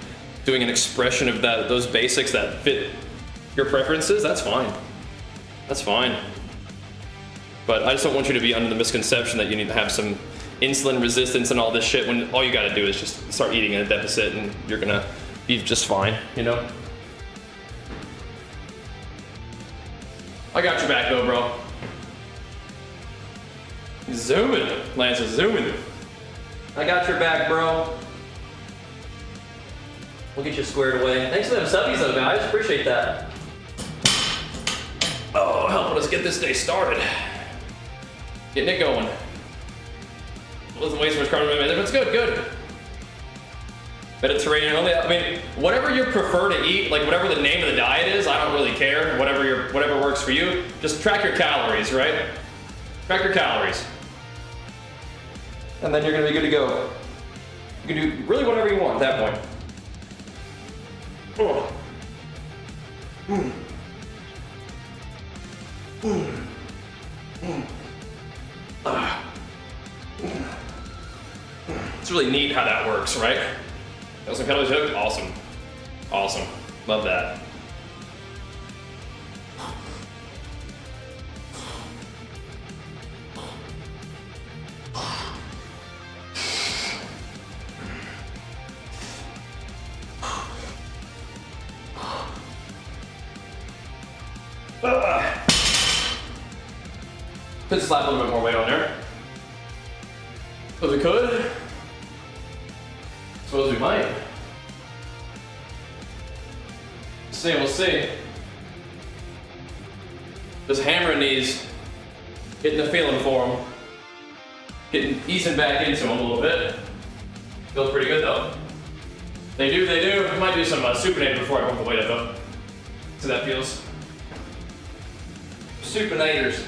doing an expression of those basics that fit your preferences. That's fine. That's fine. But I just don't want you to be under the misconception that you need to have some insulin resistance and all this shit when all you got to do is just start eating in a deficit and you're gonna be just fine, you know? I got your back though, bro. Zooming, Lance is zooming. I got your back, bro. We'll get you squared away. Thanks for them subbies though, guys. Appreciate that. Oh, helping us get this day started. Getting it going. Doesn't waste much carbon, but it's good, good. Mediterranean only. I mean, whatever you prefer to eat, like whatever the name of the diet is, I don't really care. Whatever works for you. Just track your calories, right? Track your calories. And then you're gonna be good to go. You can do really whatever you want at that point. Oh. Mm. Mm. Mm. Ah. It's really neat how that works, right? That was some calories hooked? Awesome. Awesome. Love that. Could slap a little bit more weight on there. Suppose we could. Suppose we might. We'll see. Just hammering these, getting the feeling for them, easing back into them a little bit. Feels pretty good though. They do. We might do some supinator before I pump the weight up though. See how that feels. Supinators.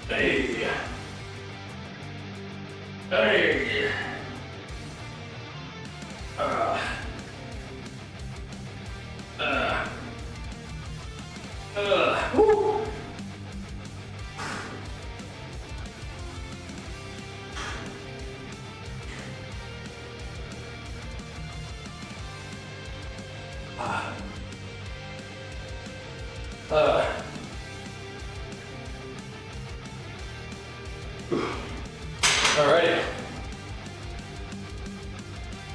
Hey. Hey. Woo. Alrighty.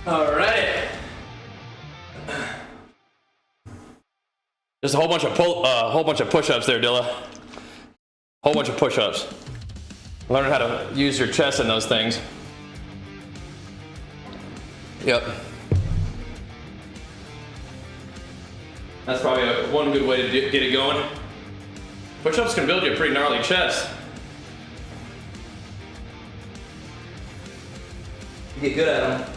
Alright. Just a whole bunch of push-ups there, Dilla. Whole bunch of push-ups. Learn how to use your chest in those things. Yep. That's probably one good way to get it going. Push-ups can build you a pretty gnarly chest. You get good at them.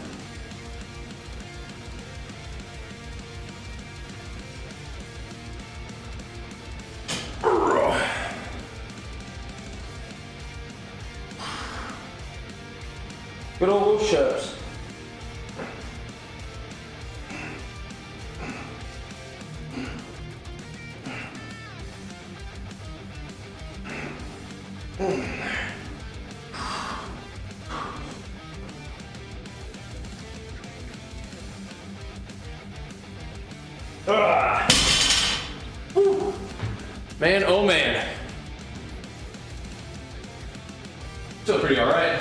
Good old push-ups. Man, oh man. Still pretty alright.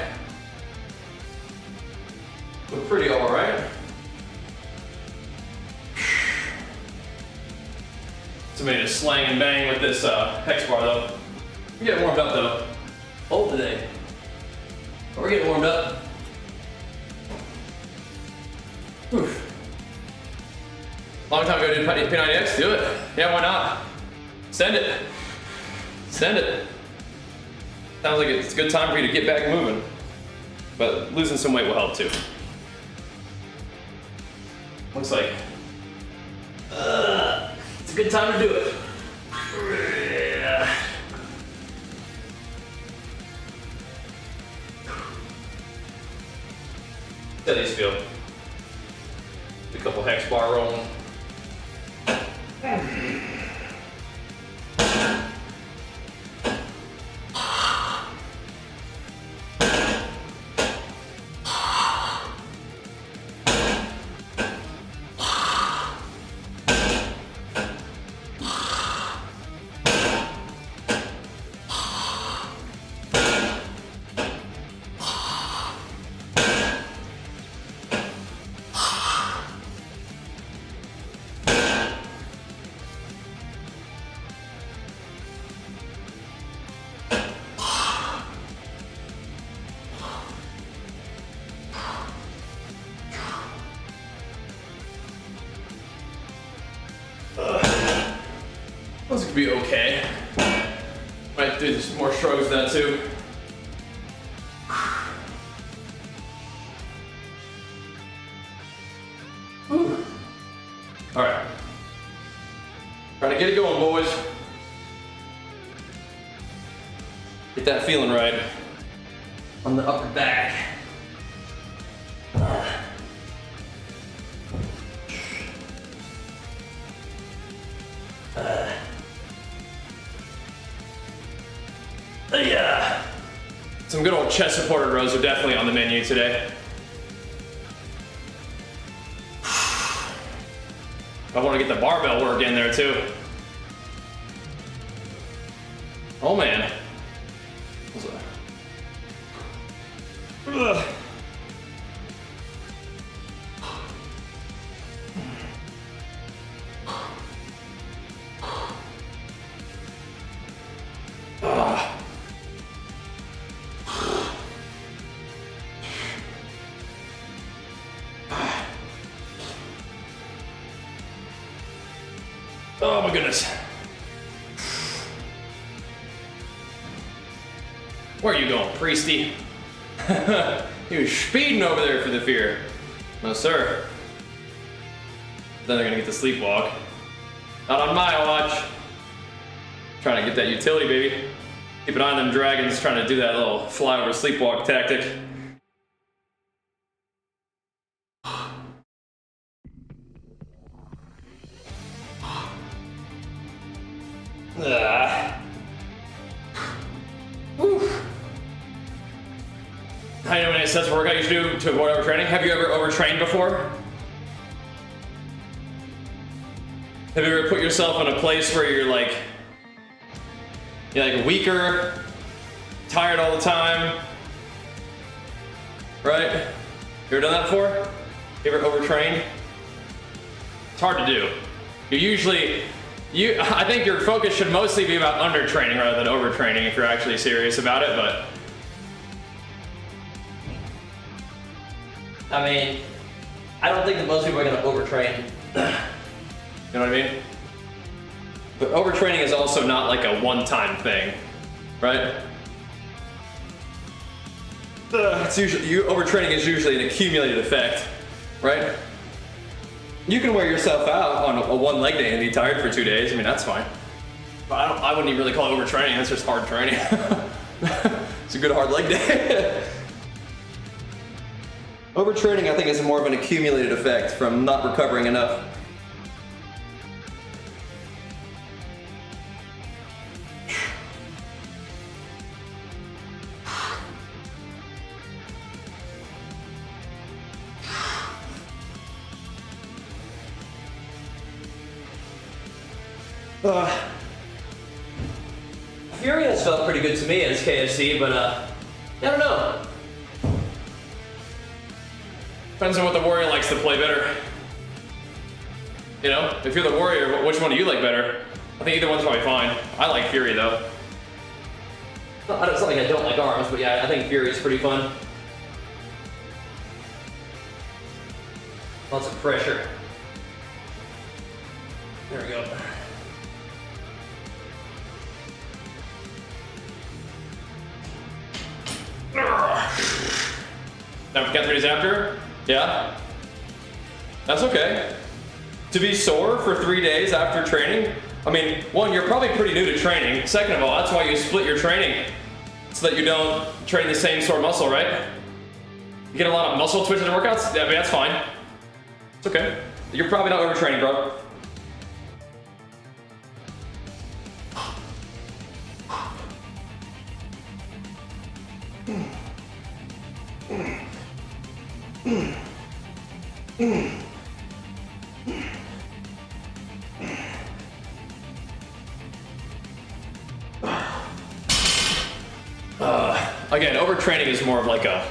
Still pretty alright. Somebody just slang and bang with this hex bar though. We're getting warmed up though. Cold today. We're getting warmed up. Whew. Long time ago did P90X, do it. Yeah, why not? Send it. Send it. Sounds like it's a good time for you to get back moving. But losing some weight will help too. Looks like it's a good time to do it. Steady feel. A couple hex bar rolling. Those could be okay. Might do some more shrugs than that too. Alright. Trying to get it going, boys. Get that feeling right on the upper back. Yeah. Some good old chest supported rows are definitely on the menu today. I want to get the barbell work in there too. Oh man. Ugh. Oh my goodness. Where are you going, Priesty? He was speeding over there for the fear. No, sir. Then they're gonna get the sleepwalk. Not on my watch. Trying to get that utility, baby. Keep an eye on them dragons trying to do that little flyover sleepwalk tactic. How many sets of workout you should do to avoid overtraining? Have you ever overtrained before? Have you ever put yourself in a place where you're like weaker, tired all the time? Right? You ever done that before? You ever overtrained? It's hard to do. I think your focus should mostly be about undertraining rather than overtraining if you're actually serious about it, but I mean, I don't think that most people are gonna overtrain. You know what I mean? But overtraining is also not like a one-time thing, right? It's usually, overtraining is usually an accumulated effect, right? You can wear yourself out on a one leg day and be tired for 2 days. I mean, that's fine. But I wouldn't even really call it overtraining. That's just hard training. It's a good hard leg day. Overtraining, I think, is more of an accumulated effect from not recovering enough. Fury has felt pretty good to me as KFC, but I don't know. Depends on what the Warrior likes to play better. You know, if you're the Warrior, which one do you like better? I think either one's probably fine. I like Fury though. It's not like I don't like arms, but yeah, I think Fury is pretty fun. Lots of pressure. There we go. Now, forget 3 days after? Yeah? That's okay. To be sore for 3 days after training? I mean, one, you're probably pretty new to training. Second of all, that's why you split your training. So that you don't train the same sore muscle, right? You get a lot of muscle twitches in workouts? Yeah, I mean, that's fine. It's okay. You're probably not overtraining, bro. Again, overtraining is more of like a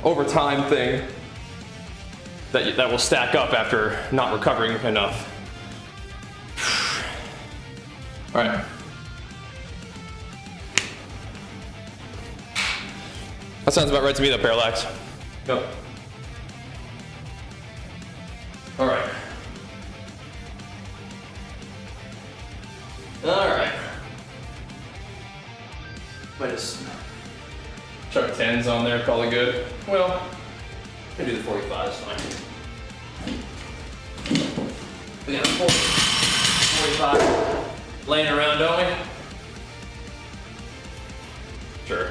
overtime thing that will stack up after not recovering enough. All right. That sounds about right to me, though, Parallax. Go. All right. All right. Might just chuck 10s on there, call it good. Well, I can do the 45, it's fine. we got a 45 laying around, don't we? Sure.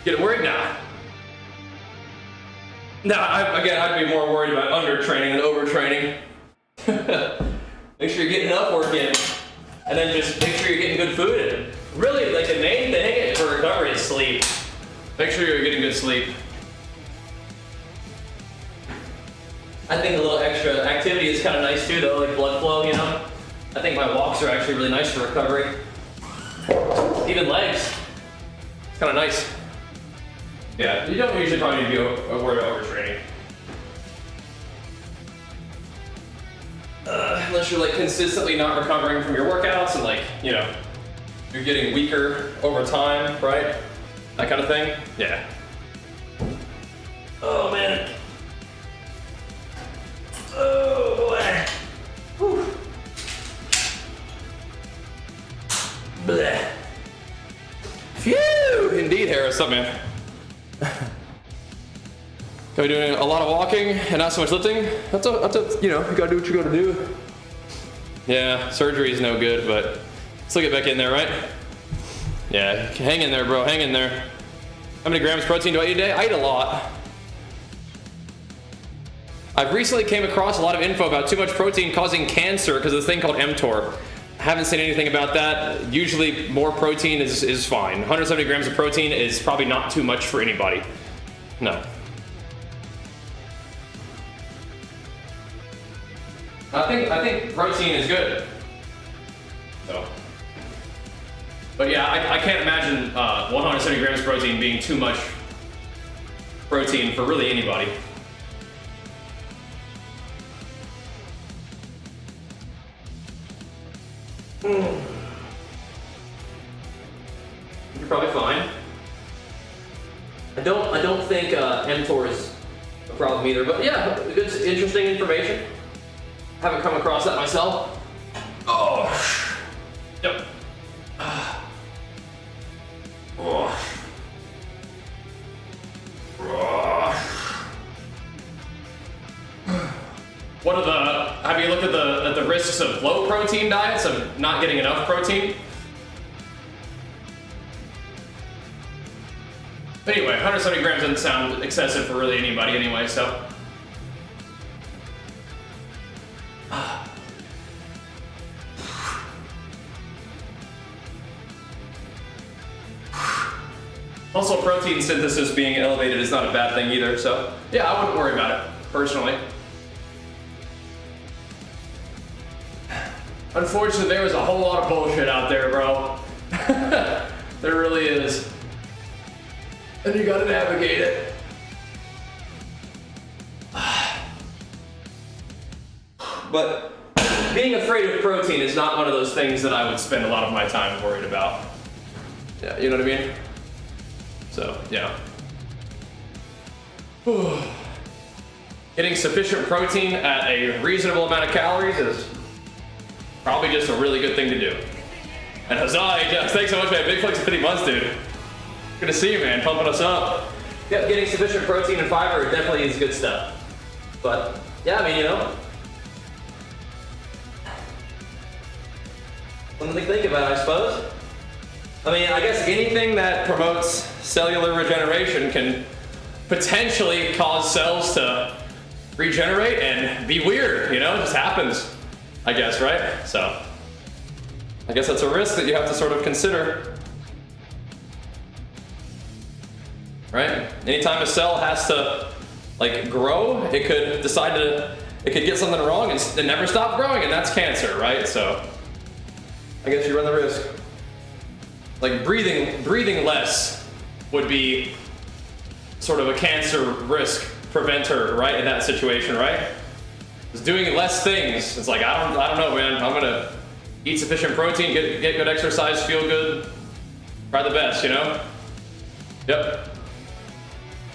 Get worried now. I'd be more worried about undertraining than overtraining. Make sure you're getting enough work in, and then just make sure you're getting good food in. Really, like the main thing for recovery is sleep. Make sure you're getting good sleep. I think a little extra activity is kind of nice too, though, like blood flow, you know? I think my walks are actually really nice for recovery. Even legs. It's kind of nice. Yeah, you don't usually probably need to be worried about overtraining. Unless you're like consistently not recovering from your workouts and like, you know, you're getting weaker over time, right? That kind of thing. Yeah. Oh man. Oh boy. Whew. Bleh. Phew! Indeed, Harris. What's up, man? Gonna be doing a lot of walking and not so much lifting. That's a, you know, you gotta do what you gotta do. Yeah, surgery is no good, but still get back in there, right? Yeah, hang in there, bro, hang in there. How many grams of protein do I eat a day? I eat a lot. I've recently came across a lot of info about too much protein causing cancer because of this thing called mTOR. Haven't seen anything about that. Usually more protein is fine. 170 grams of protein is probably not too much for anybody. No. I think protein is good. So. But yeah, I can't imagine 170 grams of protein being too much protein for really anybody. You're probably fine. I don't think mTOR is a problem either. But yeah, good, interesting information. Haven't come across that myself. Oh, yep. What are the? Have you looked at the risks of low protein diets, of not getting enough protein? Anyway, 170 grams doesn't sound excessive for really anybody anyway, so. Also, protein synthesis being elevated is not a bad thing either, so yeah, I wouldn't worry about it, personally. Unfortunately, there is a whole lot of bullshit out there, bro. There really is. And you gotta navigate it. But being afraid of protein is not one of those things that I would spend a lot of my time worried about. Yeah, you know what I mean? So, yeah. Getting sufficient protein at a reasonable amount of calories is probably just a really good thing to do. And huzzah, Jeff, thanks so much, man. Big flex of 50 months, dude. Good to see you, man. Pumping us up. Yep, getting sufficient protein and fiber definitely is good stuff. But, yeah, I mean, you know. Something to think about, I suppose. I mean, I guess anything that promotes cellular regeneration can potentially cause cells to regenerate and be weird, you know? It just happens, I guess, right? So, I guess that's a risk that you have to sort of consider. Right? Anytime a cell has to, like, grow, it could decide to, it could get something wrong and never stop growing, and that's cancer, right? So, I guess you run the risk. Like, breathing less would be sort of a cancer risk preventer, right, in that situation, right? Just doing less things. It's like, I don't know, man. I'm gonna eat sufficient protein, get good exercise, feel good, try the best, you know? Yep.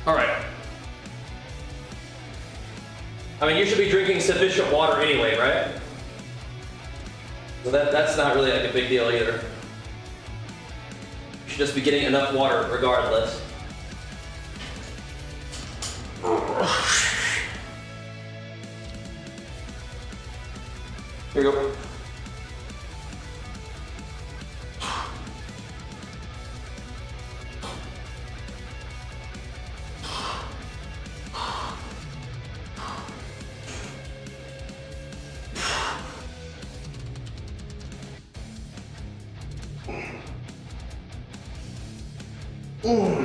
All right. I mean, you should be drinking sufficient water anyway, right? So that's not really like a big deal either. You should just be getting enough water regardless. Here you go. Oh.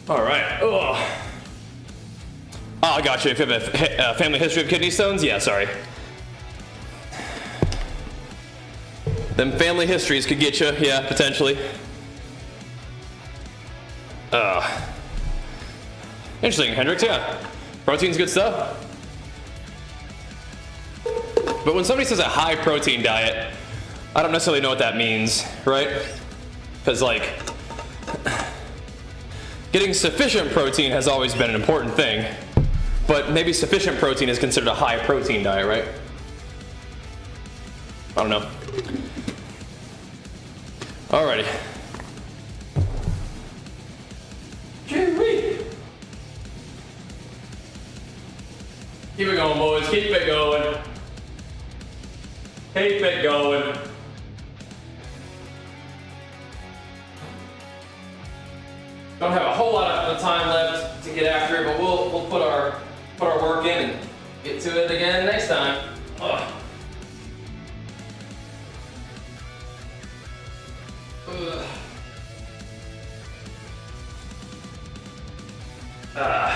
All right. Oh, I got you. If you have a family history of kidney stones, yeah, sorry. Them family histories could get you, yeah, potentially. Interesting, Hendrix, yeah. Protein's good stuff. But when somebody says a high protein diet, I don't necessarily know what that means, right? Because, like, getting sufficient protein has always been an important thing, but maybe sufficient protein is considered a high protein diet, right? I don't know. Alrighty. Keep it going, boys. Keep it going. Keep it going. Don't have a whole lot of time left to get after it, but we'll put our work in and get to it again next time. Ugh. Ugh. Ugh.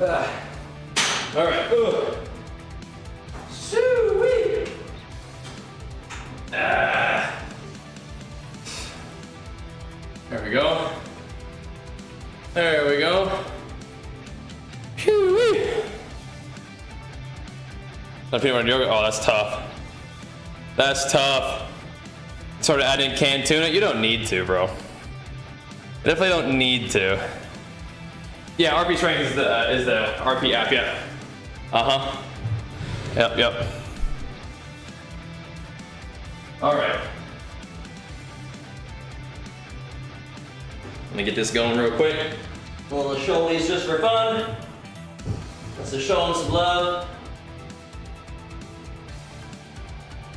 All right. Ugh. Shoo-wee. There we go. There we go. Shoo-wee. Not peanut butter and yogurt. Oh, that's tough. That's tough. Sort of add in canned tuna. You don't need to, bro. You definitely don't need to. Yeah, RP Strength is the RP app. Yeah. Yep. All right. Let me get this going real quick. A little showies just for fun. Let's just show them some love.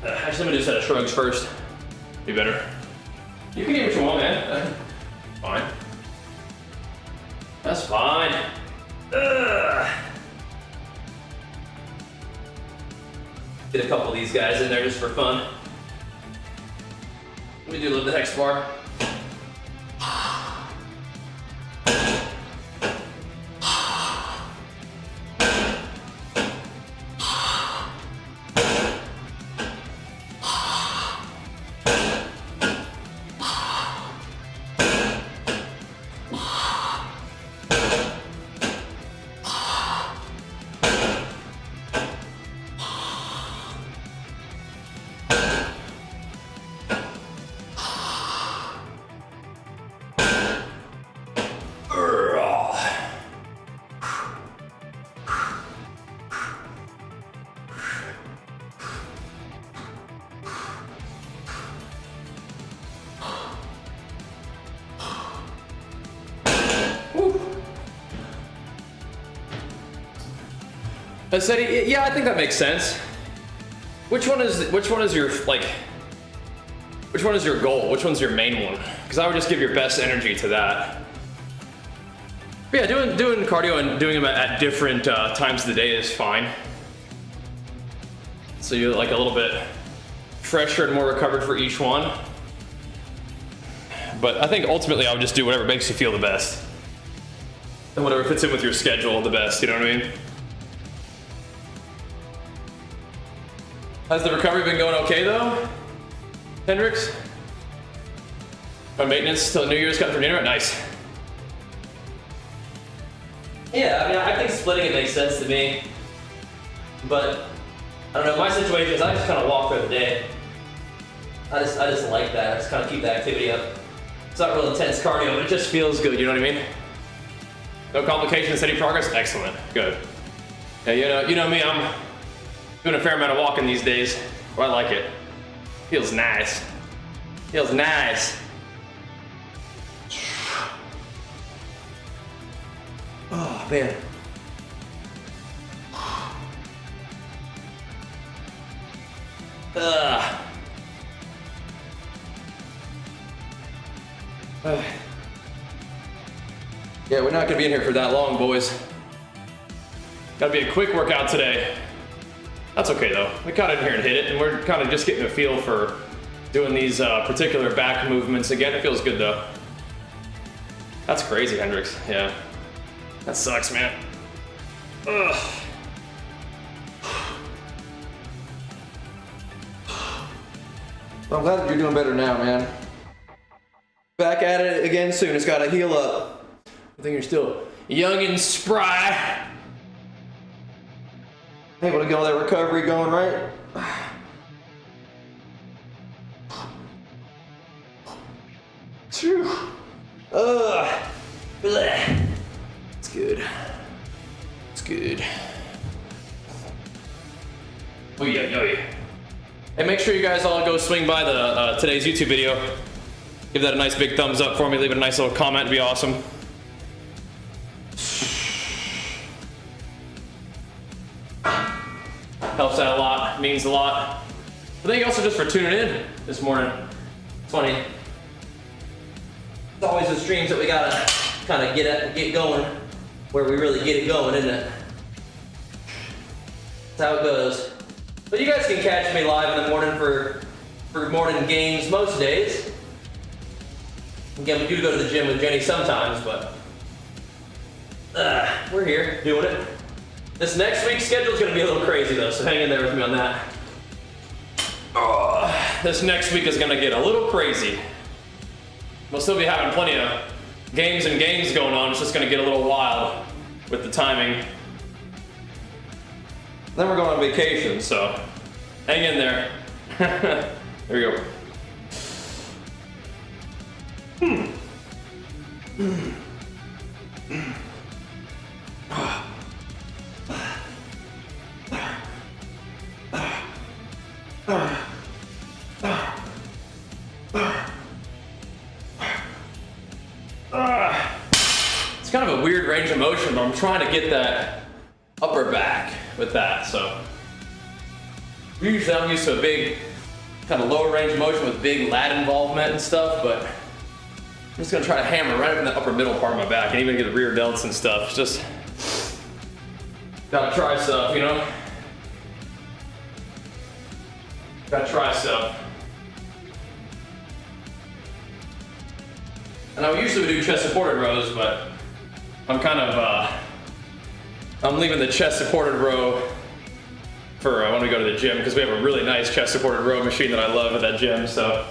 Actually, let me do a set of shrugs first. Be better. You can eat what you want, man. Fine. That's fine. Ugh. Get a couple of these guys in there just for fun. Let me do a little hex bar. I said, yeah, I think that makes sense. Which one is your which one is your goal? Which one's your main one? Because I would just give your best energy to that. But yeah, doing cardio and doing them at different times of the day is fine. So you're like a little bit fresher and more recovered for each one. But I think ultimately I would just do whatever makes you feel the best. And whatever fits in with your schedule the best, you know what I mean? Has the recovery been going okay though, Hendrix? On maintenance till New Year's, cut for dinner? Nice. Yeah, I mean, I think splitting it makes sense to me. But, I don't know, my situation is I just kind of walk through the day. I just like that, I just kind of keep the activity up. It's not real intense cardio, but it just feels good, you know what I mean? No complications, steady progress? Excellent, good. Yeah, you know me, I'm doing a fair amount of walking these days. Well, I like it. Feels nice. Feels nice. Oh, man. Yeah, we're not gonna be in here for that long, boys. Gotta be a quick workout today. That's okay though. We got in here and hit it, and we're kind of just getting a feel for doing these particular back movements again. It feels good though. That's crazy, Hendrix. Yeah. That sucks, man. Ugh. Well, I'm glad that you're doing better now, man. Back at it again soon. It's got to heal up. I think you're still young and spry. Able to get all that recovery going, right? Phew. Ugh. Blech. It's good. It's good. Oh yeah, oh yeah. Hey, make sure you guys all go swing by the today's YouTube video. Give that a nice big thumbs up for me. Leave it a nice little comment. It'd be awesome. Helps out a lot, means a lot. But thank you also just for tuning in this morning. It's funny. It's always the streams that we gotta kind of get going, where we really get it going, isn't it? That's how it goes. But you guys can catch me live in the morning for morning games most days. Again, we do go to the gym with Jenny sometimes, but we're here doing it. This next week's schedule is gonna be a little crazy though, so hang in there with me on that. This next week is gonna get a little crazy. We'll still be having plenty of games going on. It's just gonna get a little wild with the timing. Then we're going on vacation, so hang in there. There we go. It's kind of a weird range of motion, but I'm trying to get that upper back with that, so. Usually I'm used to a big, kind of lower range of motion with big lat involvement and stuff, but I'm just gonna try to hammer right up in the upper middle part of my back and even get the rear delts and stuff. It's just, gotta try stuff, you know? Gotta try stuff. And I usually would do chest supported rows, but I'm kind of, I'm leaving the chest supported row for when we go to the gym, because we have a really nice chest supported row machine that I love at that gym, so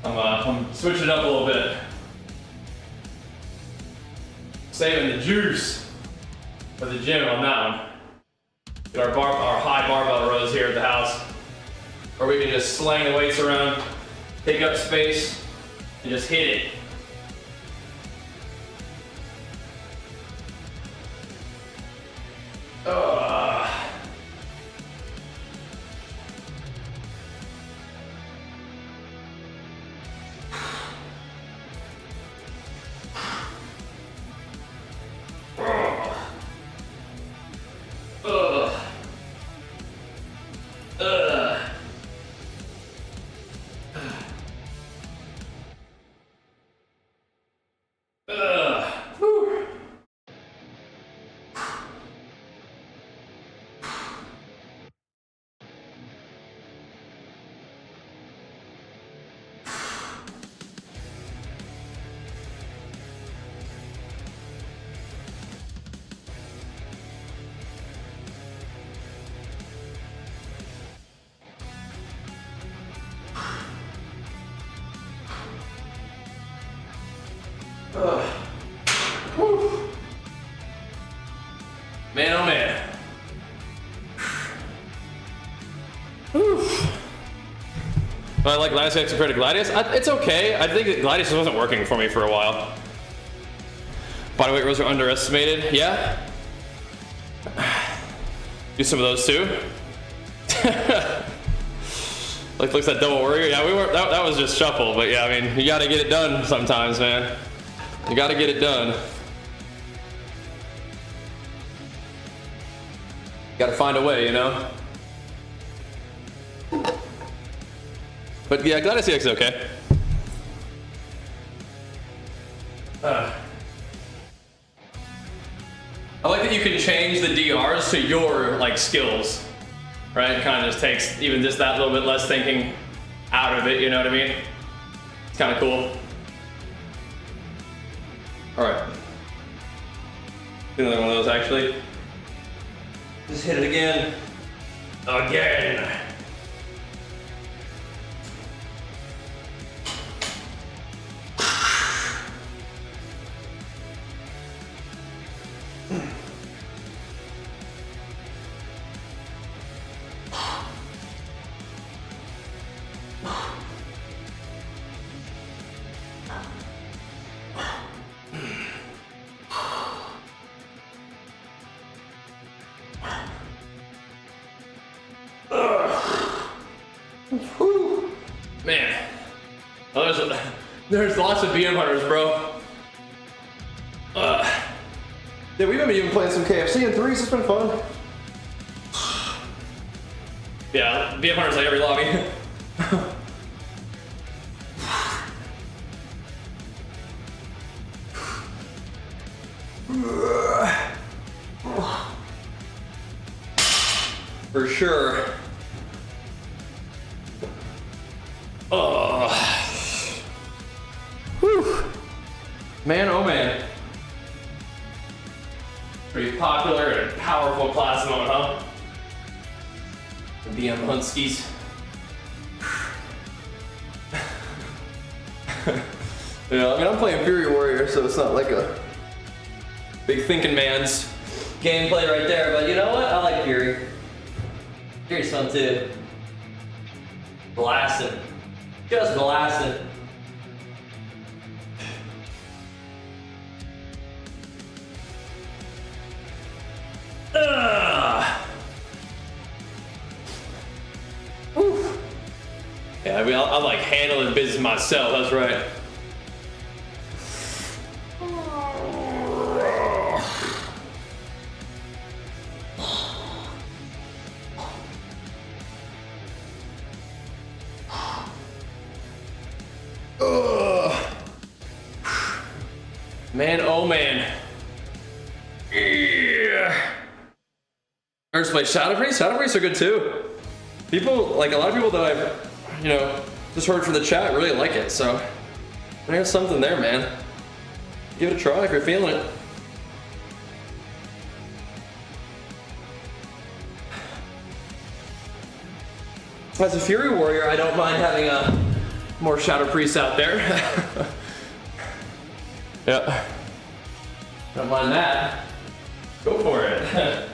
I'm switching it up a little bit. Saving the juice for the gym on that one. Get our high barbell rows here at the house, where we can just slang the weights around, take up space, and just hit it. Man, oh man. I like Gladius X compared to Gladius. It's okay. I think that Gladius wasn't working for me for a while. Bodyweight rows are underestimated. Yeah. Do some of those too. Looks at double warrior. Yeah, we were. That was just shuffle, but yeah, I mean, you gotta get it done sometimes, man. You gotta get it done. Gotta find a way, you know? But yeah, Gladius CX is okay. I like that you can change the DRs to your like skills, right? It kind of just takes even just that little bit less thinking out of it, you know what I mean? It's kind of cool. All right. Do another one of those actually. Just hit it again. Again. Man, there's lots of BM hunters, bro. Yeah, we've been even playing some KFC in threes. It's been fun. Yeah, BM hunters like every lobby. For sure. Whew. Man, oh man. Pretty popular and powerful class mode, huh? The BM Hunskies. Yeah, I mean, I'm playing Fury Warrior, so it's not like a big thinking man's Gameplay right there, but you know what? I like Fury. Fury's fun too. Blasting. Just blasting. Yeah, I mean, I like handling business myself, that's right. Man, oh man. Yeah. I just play Shadow Priest. Shadow Priests are good too. People, like a lot of people that I've, just heard from the chat really like it, so there's something there, man. Give it a try if you're feeling it. As a Fury Warrior, I don't mind having more Shadow Priests out there. Yeah. Don't mind that. Go for it.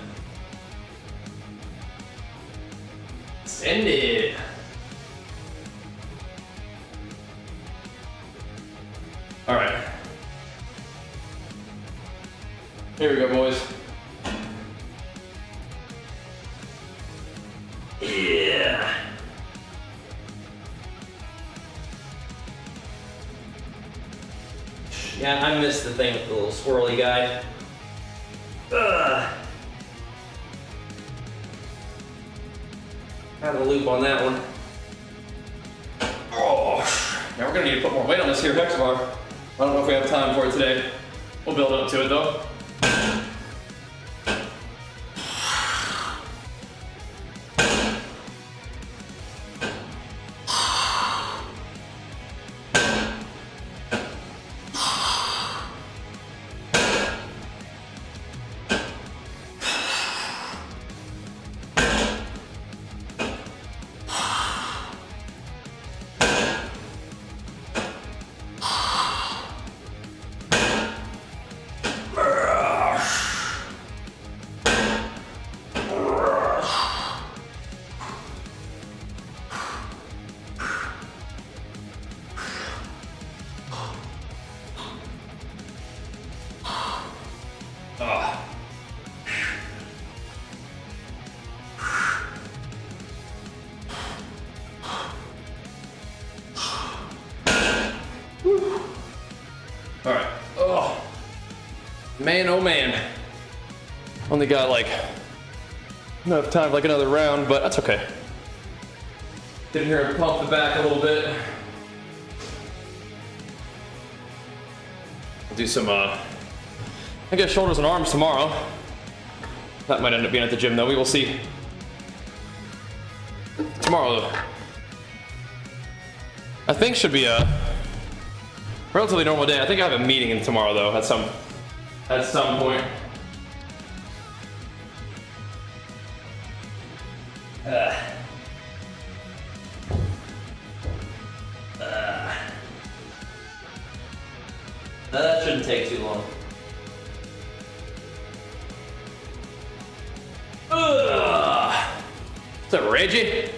Send it. All right. Here we go, boys. Yeah. Yeah, I missed the thing with the little swirly guy. Ugh. Had a loop on that one. Oh, now we're gonna need to put more weight on this here hex bar. I don't know if we have time for it today. We'll build up to it though. Alright. Oh. Man, oh man. Only got like enough time for like another round, but that's okay. Get in here and pump the back a little bit. I'll do some, I guess shoulders and arms tomorrow. That might end up being at the gym though, we will see. Tomorrow, I think should be a relatively normal day. I think I have a meeting tomorrow though, at some point. That shouldn't take too long. What's up, Reggie?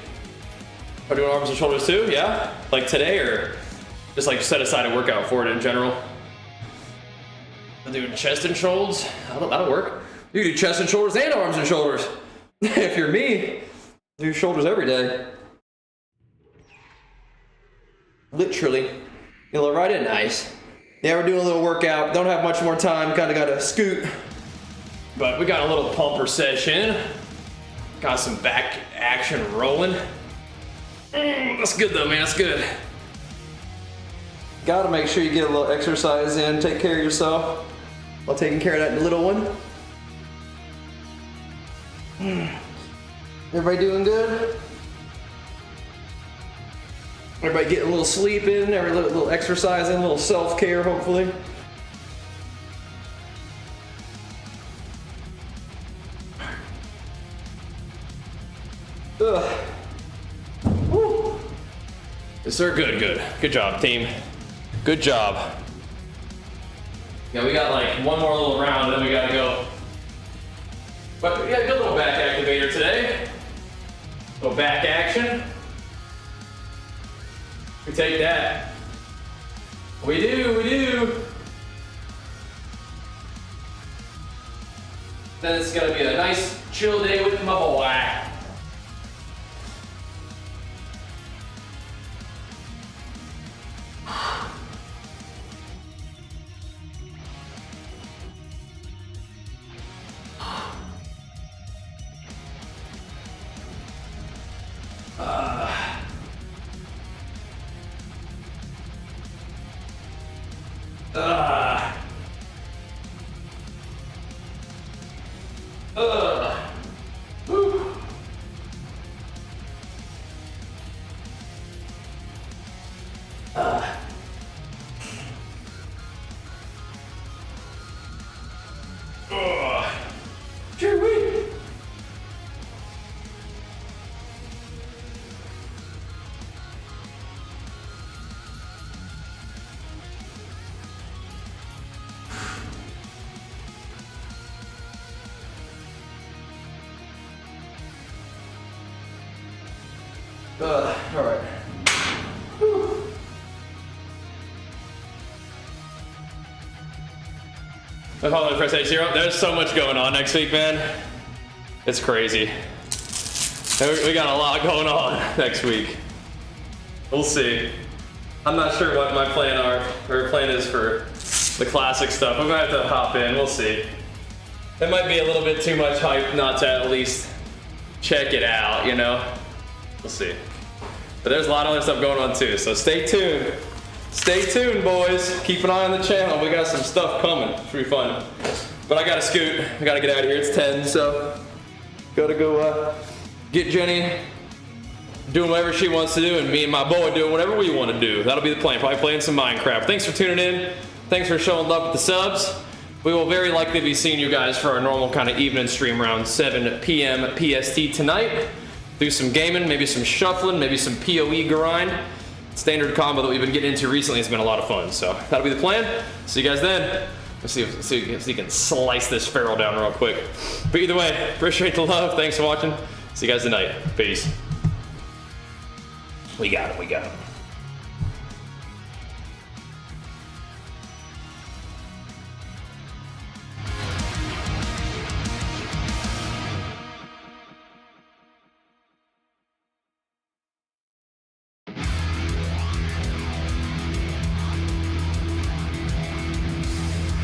Are doing arms and shoulders too? Yeah? Like today, or just like set aside a workout for it in general? I'm doing chest and shoulders. That'll work. You can do chest and shoulders and arms and shoulders. If you're me, do shoulders every day. Literally. You look right in. Nice. Yeah, we're doing a little workout. Don't have much more time. Kind of got to scoot. But we got a little pumper session. Got some back action rolling. That's good though, man. That's good. Gotta make sure you get a little exercise in. Take care of yourself while taking care of that little one. Everybody doing good? Everybody getting a little sleep in, every little exercise in, a little self-care hopefully. Ugh. Woo. Yes, sir. Good, good. Good job, team. Good job. Yeah, we got like one more little round, and then we gotta go. But we got a good little back activator today. Little back action. We take that. We do, we do. Then it's gonna be a nice chill day with my boy. Woo. Cheer-wee. All right. Whew. My follow press H0. There's so much going on next week, man. It's crazy. We got a lot going on next week. We'll see. I'm not sure what my plan is for the classic stuff. I'm gonna have to hop in. We'll see. It might be a little bit too much hype not to at least check it out, you know? We'll see. But there's a lot of other stuff going on too, so stay tuned. Stay tuned, boys. Keep an eye on the channel. We got some stuff coming. It's pretty fun. But I gotta scoot. I gotta get out of here. It's 10, so gotta go get Jenny doing whatever she wants to do, and me and my boy doing whatever we want to do. That'll be the plan. Probably playing some Minecraft. Thanks for tuning in. Thanks for showing love with the subs. We will very likely be seeing you guys for our normal kind of evening stream around 7 p.m. PST tonight. Do some gaming, maybe some shuffling, maybe some PoE grind. Standard combo that we've been getting into recently has been a lot of fun, so that'll be the plan. See you guys then. Let's see if you can slice this feral down real quick. But either way, appreciate the love. Thanks for watching. See you guys tonight. Peace. We got it.